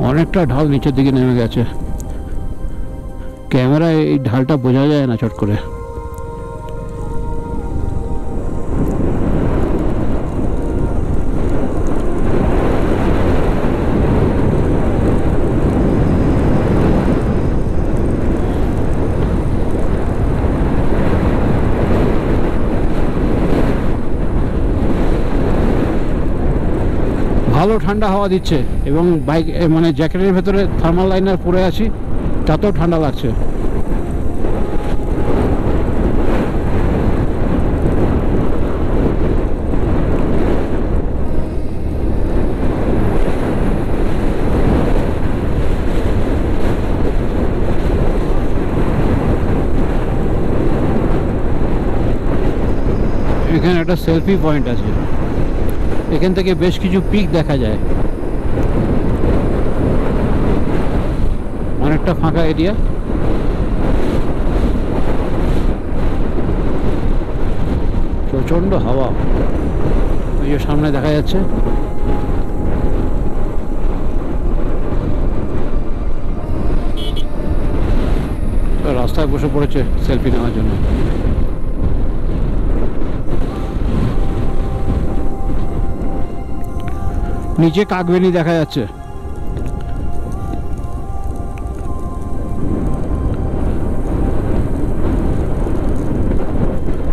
অনেকটা ঢাল নিচের দিকে নেমে গেছে, ক্যামেরায় এই ঢালটা বোঝা যায় না চট করে। ভালো ঠান্ডা হাওয়া দিচ্ছে, এবং বাইক মানে জ্যাকেটের ভেতরে থার্মাল লাইনার পরে আছি, তাতেও ঠান্ডা লাগছে। এখানে একটা সেলফি পয়েন্ট আছে, এখান থেকে বেশ কিছু পিক দেখা যায়। অনেকটা ফাঁকা এরিয়া। প্রচন্ড হাওয়া, ওই যে সামনে দেখা যাচ্ছে। রাস্তায় বসে পড়েছে সেলফি নেওয়ার জন্য। নিচে কাকবেনি দেখা যাচ্ছে।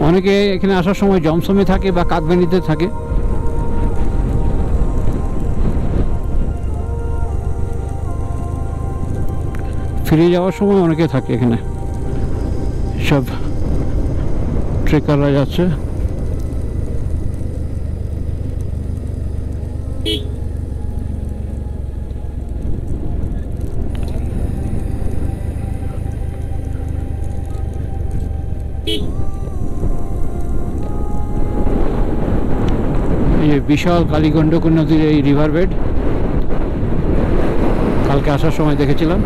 অনেকে এখানে আসার সময় জমসমে থাকে বা কাকবেনিতে থাকে। ফিরে যাওয়ার সময় অনেকে থাকে এখানে, সব ট্রেকাররা যাচ্ছে। এই বিশাল কালীগণ্ডক নদীর এই রিভার বেড কালকে আসার সময় দেখেছিলাম।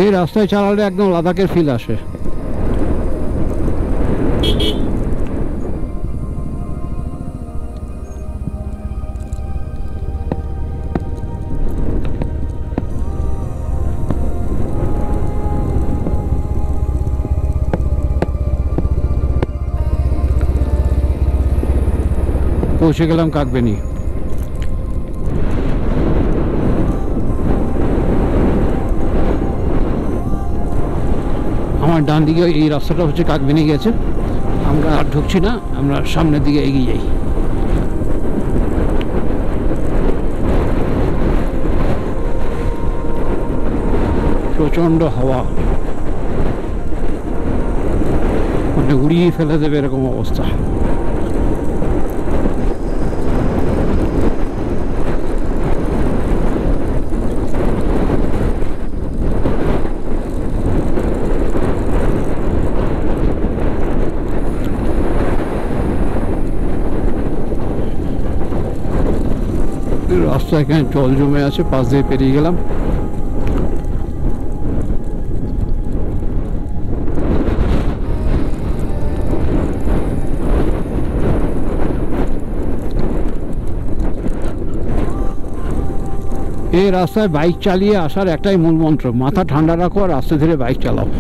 এই রাস্তায় চালালে একদম লাদাখের ফিল আসে। পৌঁছে গেলাম কাকবেনি। আমার ডান দিকে এই রাস্তাটা হচ্ছে কাকবেনি গেছে। আমরা আর ঢুকছি না, আমরা সামনের দিকে এগিয়ে যাই। প্রচন্ড হাওয়া, মানে উড়িয়ে ফেলে দেবে এরকম অবস্থা। রাস্তা এখানে জল জমে আছে, পাশ দিয়ে পেরিয়ে গেলাম। এই রাস্তায় বাইক চালিয়ে আসার একটাই মূল মন্ত্র, মাথা ঠান্ডা রাখো আর আস্তে ধীরে বাইক চালাও।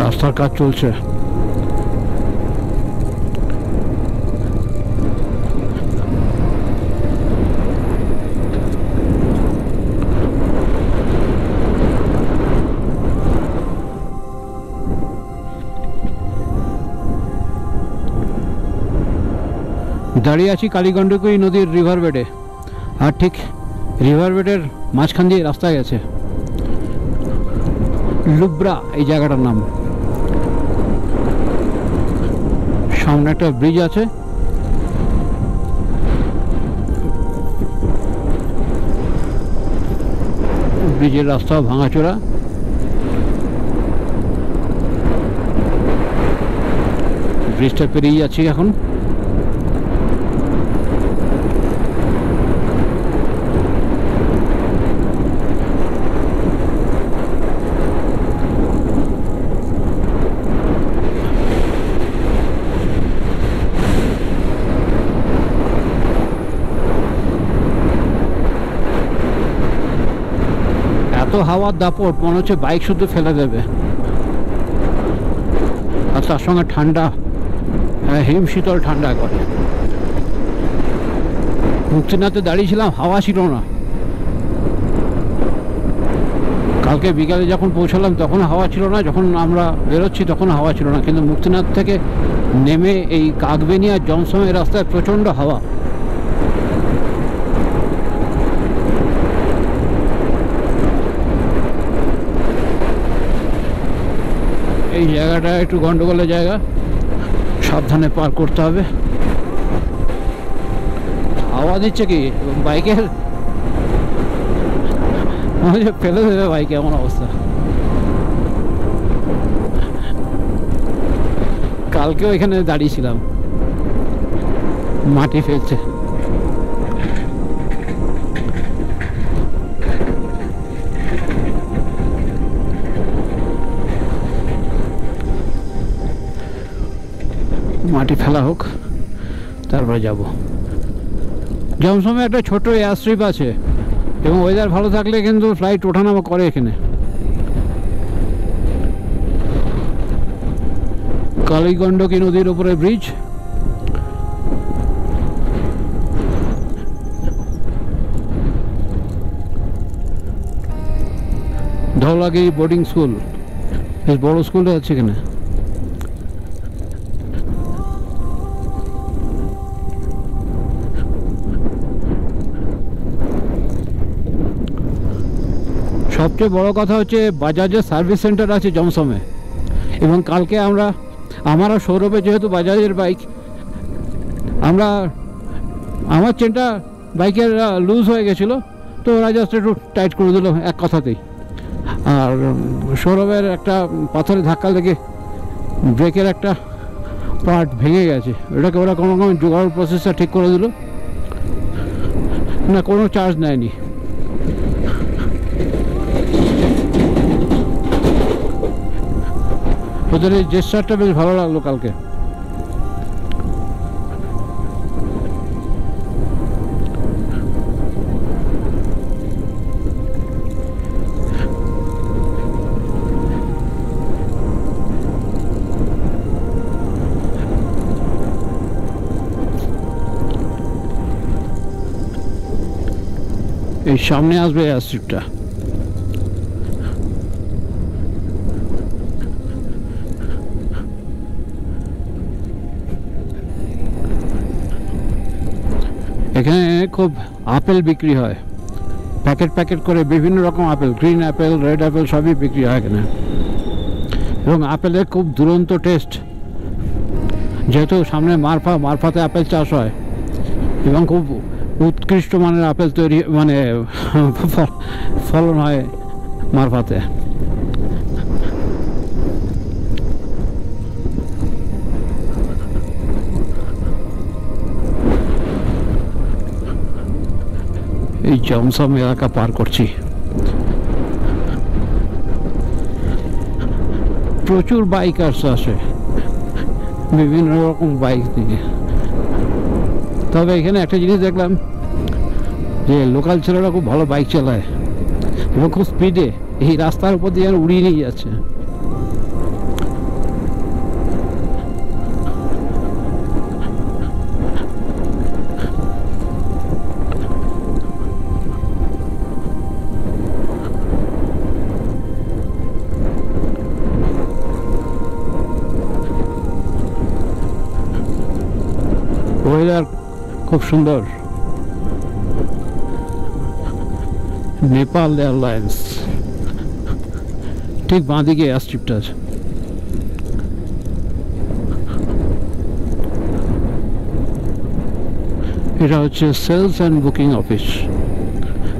রাস্তার কাজ চলছে। দাঁড়িয়ে আছি কালীগণ্ডকী নদীর রিভার বেডে, আর ঠিক রিভার বেডের মাঝখান দিয়ে রাস্তা গেছে। লুব্রা এই জায়গাটার নাম। সামনে একটা ব্রিজ আছে, ব্রিজের রাস্তা ভাঙাচোরা। ব্রিজটা পেরিয়ে যাচ্ছি এখন। এত হাওয়ার দাপট, মনে হচ্ছে বাইক শুধু ফেলে দেবে। আর তার সঙ্গে ঠান্ডা, হিম শীতল ঠান্ডা করে। মুক্তিনাথে দাঁড়িয়েছিলাম, হাওয়া ছিল না, কালকে বিকালে যখন পৌঁছালাম তখন হাওয়া ছিল না, যখন আমরা বেরোচ্ছি তখন হাওয়া ছিল না, কিন্তু মুক্তিনাথ থেকে নেমে এই কাগবেনিয়া জমসমের রাস্তায় প্রচণ্ড হাওয়া। এই জায়গাটা একটু গন্ডগোলের জায়গা, সাবধানে পার করতে হবে। হাওয়া দিচ্ছে কি বাইকের, ফেলে দেবে বাইকে, এমন অবস্থা। কালকেও এখানে দাঁড়িয়েছিলাম, মাটি ফেলছে। মাটি ফেলা হোক, তারপরে যাব। জমসমে একটা ছোট এয়ারস্ট্রিপ আছে এবং ওয়েদার ভালো থাকলে কিন্তু ফ্লাইট ওঠানামা করে এখানে। কালীগণ্ডকী নদীর উপরে ব্রিজ, ধওলাগিরি বোর্ডিং স্কুল, বেশ বড় স্কুলটা আছে এখানে। সবচেয়ে বড় কথা হচ্ছে বাজাজের সার্ভিস সেন্টার আছে জমসমে। এবং কালকে আমার আর সৌরভের যেহেতু বাজাজের বাইক, আমার চেনটা বাইকের লুজ হয়ে গেছিলো, তো ওরা জাস্ট একটু টাইট করে দিল এক কথাতেই। আর সৌরভের একটা পাথরে ধাক্কা লেগে ব্রেকের একটা পার্ট ভেঙে গেছে, ওটাকে ওরা কোনো রকম জোগাড় প্রসেসটা ঠিক করে দিল, না কোনো চার্জ নেয়নি। ওদের এই জেস্টারটা বেশ ভালো লাগলো কালকে। এই সামনে আসবে এয়ারস্ট্রিপটা। এখানে খুব আপেল বিক্রি হয়, প্যাকেট প্যাকেট করে বিভিন্ন রকম apple, green Apple, red Apple সবই বিক্রি হয় এখানে। এবং আপেলের খুব দুরন্ত টেস্ট, যেহেতু সামনে মারফাতে আপেল চাষ হয় এবং খুব উৎকৃষ্ট মানের আপেল তৈরি ফলন হয় মারফাতে। এই জমসম এলাকা পার করছি, প্রচুর বাইকার্স আসে বিভিন্ন রকম বাইক নিয়ে। তবে এখানে একটা জিনিস দেখলাম যে লোকাল ছেলেরা খুব ভালো বাইক চালায় এবং খুব স্পিডে এই রাস্তার উপর দিয়ে উড়িয়ে নিয়ে যাচ্ছে। ওয়েদার খুব সুন্দর। নেপাল এয়ারলাইন্স, ঠিক বাঁদিকে এয়ারস্ট্রিপটা আছে। এটা হচ্ছে sales and booking office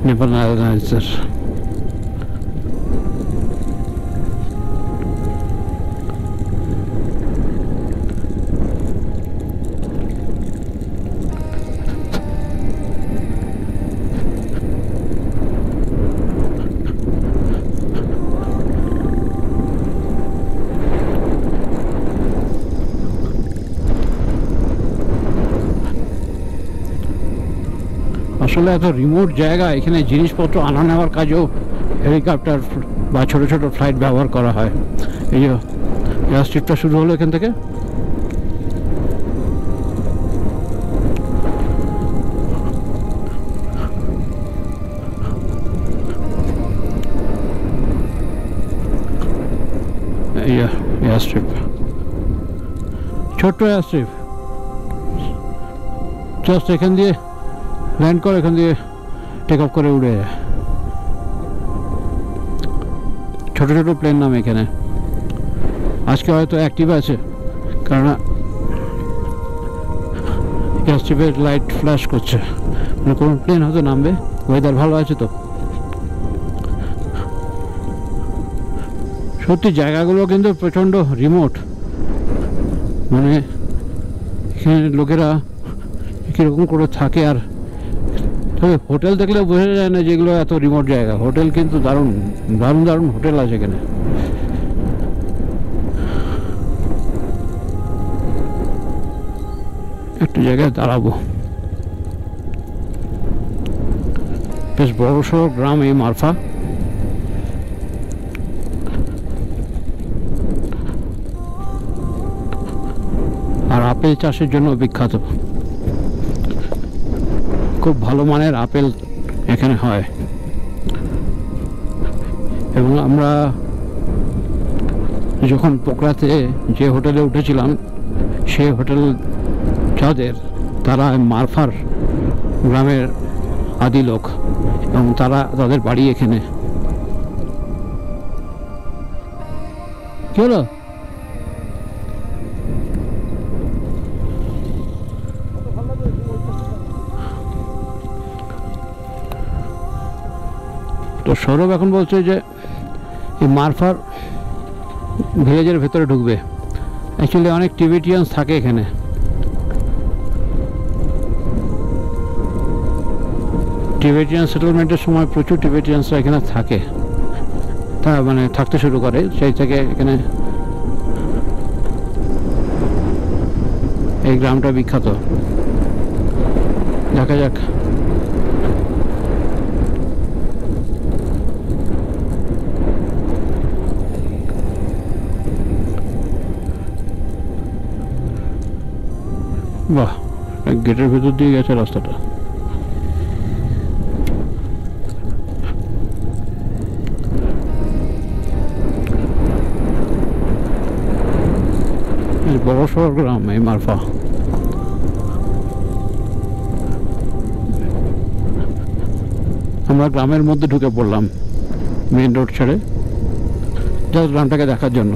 Nepal এয়ারলাইন্সের। আসলে এত রিমোট জায়গা, এখানে জিনিসপত্র আনা নেওয়ার কাজেও হেলিকপ্টার বা ছোট ছোট ফ্লাইট ব্যবহার করা হয়। এই যে এয়ারস্ট্রিপটা শুরু হলো এখান থেকে। এয়ার স্ট্রিপ, ছোট্ট এয়ার স্ট্রিপ, জাস্ট এখান দিয়ে ল্যান্ড করে এখান দিয়ে টেক অফ করে উড়ে যায়। ছোট ছোট প্লেন নামে এখানে। আজকে হয়তো অ্যাক্টিভ আছে, কারণ এয়ার স্ট্রিপের লাইট ফ্ল্যাশ করছে, মানে কোনো প্লেন হয়তো নামবে। ওয়েদার ভালো আছে তো। সত্যি জায়গাগুলো কিন্তু প্রচণ্ড রিমোট, মানে এখানে লোকেরা কীরকম করে থাকে। আর তবে হোটেল দেখলে বোঝা যায় না যেগুলো এত রিমোট জায়গা। হোটেল কিন্তু দারুণ দারুণ দারুণ হোটেল আছে এখানে। একটু জায়গায় দাঁড়াবো। বেশ বড় সড়ো গ্রাম এই মারফা। আর আপেল চাষের জন্য বিখ্যাত। খুব ভালো মানের আপেল এখানে হয়। এবং আমরা যখন পোকরাতে যে হোটেলে উঠেছিলাম, সেই হোটেল যাদের, তারা মারফার গ্রামের আদি লোক, এবং তাদের বাড়ি এখানে। কি হলো? তো সৌরভ এখন বলছে যে এই মারফার ভিলেজের ভেতরে ঢুকবে। অ্যাকচুয়ালি অনেক টিবেটিয়ানস থাকে এখানে। টিবেটিয়ান সেটেলমেন্টের সময় প্রচুর টিবেটিয়ানসরা এখানে থাকে, তারা মানে থাকতে শুরু করে। সেই থেকে এখানে এই গ্রামটা বিখ্যাত। দেখা যাক। বাহ, গেটের ভেতর দিয়ে গেছে রাস্তাটা। বড় সড়ো গ্রাম এই মারফা। আমরা গ্রামের মধ্যে ঢুকে পড়লাম মেইন রোড ছেড়ে, জাস্ট গ্রামটাকে দেখার জন্য।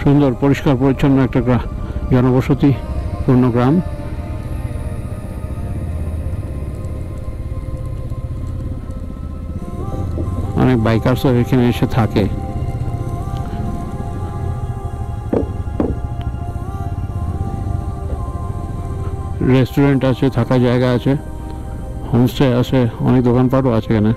সুন্দর পরিষ্কার পরিচ্ছন্ন একটা জনবসতি পূর্ণ গ্রাম। অনেক বাইকার্সও এখানে এসে থাকে। রেস্টুরেন্ট আছে, থাকার জায়গা আছে, হোমস্টে আছে, অনেক দোকানপাটও আছে এখানে।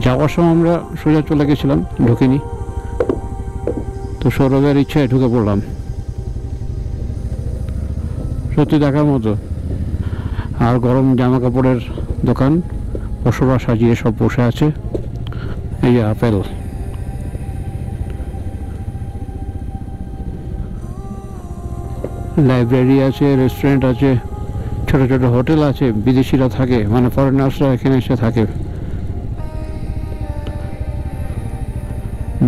যাওয়ার সময় আমরা সোজা চলে গেছিলাম, ঢুকিনি। তো সৌরভের ইচ্ছায় ঢুকে পড়লাম। সত্যি দেখার মতো। আর গরম জামা কাপড়ের দোকান, পশুরা সাজিয়ে সব বসে আছে। এই যে আপেল। লাইব্রেরি আছে, রেস্টুরেন্ট আছে, ছোট ছোট হোটেল আছে। বিদেশিরা থাকে, মানে ফরেনার্সরা এখানে এসে থাকে।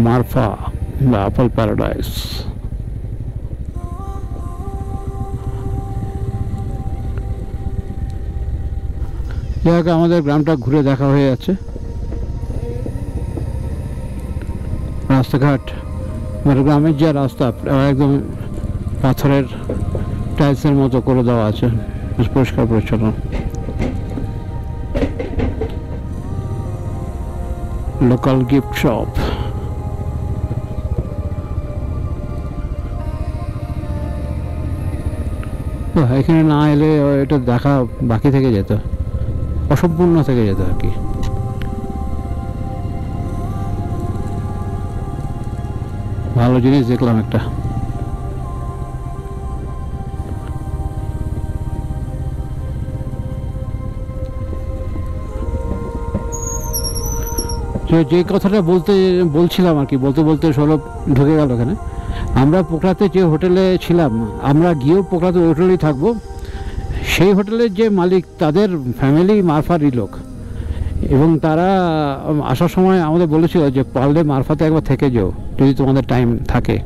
মারফা, the apple paradise. যাক, আমাদের গ্রামটা ঘুরে দেখা হয়ে যাচ্ছে। রাস্তাঘাট, মানে গ্রামের যে রাস্তা একদম পাথরের টাইলসের মতো করে দেওয়া আছে, পরিষ্কার পরিচ্ছন্ন। Local gift shop. এখানে না এলে এটা দেখা বাকি থেকে যেত, অসম্পূর্ণ থেকে যেত আর কি। ভালো জিনিস দেখলাম একটা। তো যে কথাটা বলছিলাম আর কি, বলতে বলতে সৌরভ ঢুকে গেল এখানে। আমরা পোখরাতে যে হোটেলে ছিলাম, আমরা গিয়েও পোখরাতে হোটেলেই থাকবো। সেই হোটেলের যে মালিক, তাদের ফ্যামিলি মারফারই লোক, এবং তারা আসার সময় আমাদের বলেছিল যে পারলে মারফাতে একবার থেকে যেও যদি তোমাদের টাইম থাকে।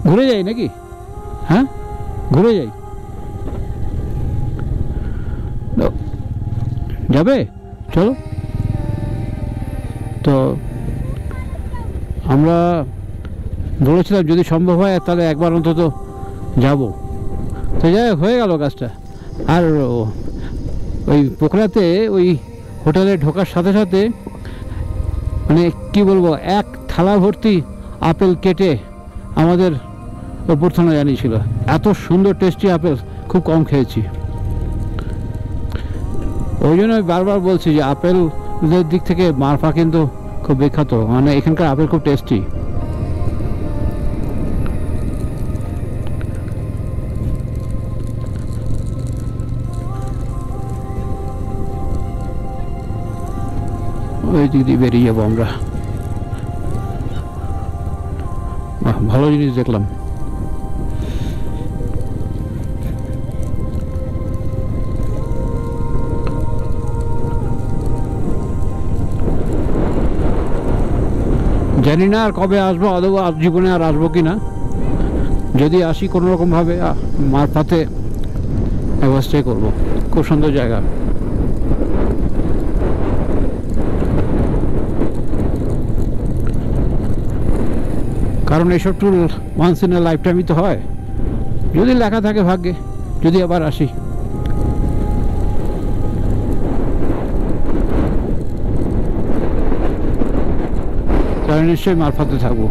ঘুরে যাই নাকি? হ্যাঁ, ঘুরে যাই। যাবে? চলো। তো আমরা বলেছিলাম যদি সম্ভব হয় তাহলে একবার অন্তত যাব। তো যাই হোক, হয়ে গেল কাজটা। আর ওই পোখরাতে ওই হোটেলে ঢোকার সাথে সাথে মানে কি বলবো, এক থালা ভর্তি আপেল কেটে আমাদের অভ্যর্থনা জানিয়েছিল। এত সুন্দর টেস্টি আপেল খুব কম খেয়েছি। ওই জন্য আমি বারবার বলছি যে আপেলের দিক থেকে মারফা কিন্তু খুব বিখ্যাত, মানে এখানকার আপেল খুব টেস্টি। ওই দিক দিয়ে বেরিয়ে যাবো আমরা। ভালো জিনিস দেখলাম। জানি না আর কবে আসবো, আদৌ জীবনে আর আসবো কি না। যদি আসি কোনো রকমভাবে মারফাতে একবার স্টে করবো। খুব সুন্দর জায়গা। কারণ এইসব tour once in a life টাইমই তো হয়, যদি লেখা থাকে ভাগ্যে, যদি আবার আসি। তাহলে নিশ্চয়ই মারফাতে থাকবো।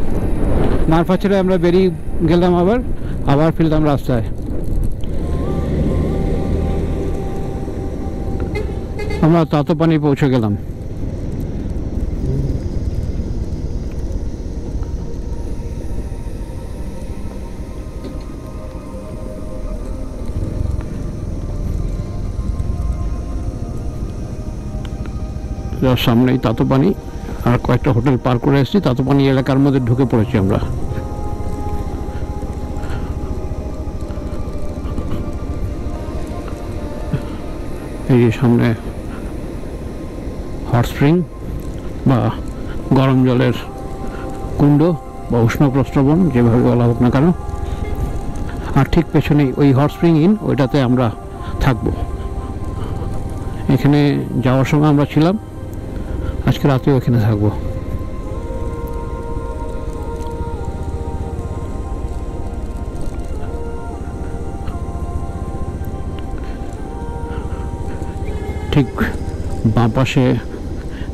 মারফা ছেড়ে আমরা বেরিয়ে গেলাম, আবার ফিরলাম রাস্তায়। আমরা তাতোপানি পৌঁছে গেলাম। সামনেই তাতোপানি, আর কয়েকটা হোটেল পার করে এসেছি। তাতোপানি এলাকার মধ্যে ঢুকে পড়েছি আমরা। এই যে সামনে হট স্প্রিং বা গরম জলের কুণ্ড বা উষ্ণ প্রস্রবণ, যেভাবে বলা হোক না কেন। আর ঠিক পেছনেই ওই হট স্প্রিং ইন, ওইটাতে আমরা থাকবো। এখানে যাওয়ার সময় আমরা ছিলাম, আজকে রাতেও এখানে থাকবো। ঠিক বাঁ পাশে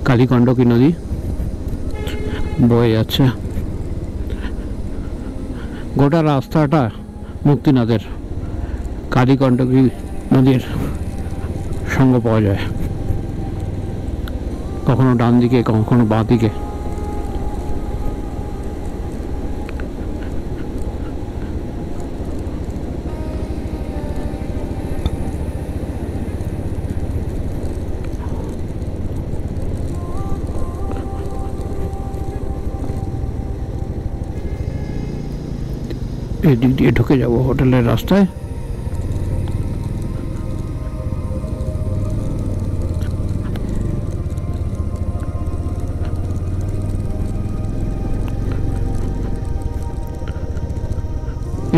কালীগণ্ডকী নদী বয়ে যাচ্ছে। গোটা রাস্তাটা মুক্তিনাথের কালীগণ্ডকী নদীর সঙ্গ পাওয়া যায়, কখনো ডান দিকে কখনো বাঁ দিকে। এই দিক দিয়ে ঢুকে যাব হোটেলের রাস্তায়।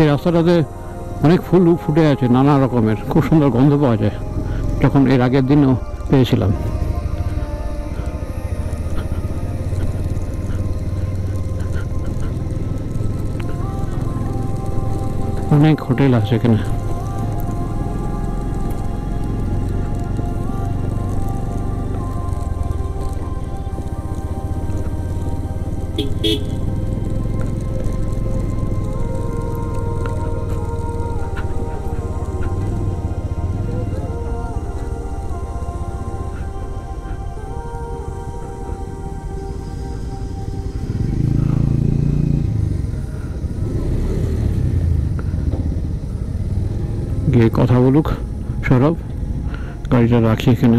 এই রাস্তাটাতে অনেক ফুল ফুটে আছে, নানা রকমের, খুব সুন্দর গন্ধ পাওয়া যায়। যখন এর আগের দিনও পেয়েছিলাম। অনেক হোটেল আছে এখানে। গিয়ে কথা বলুক সৌরভ গাড়িটা রাখি এখানে।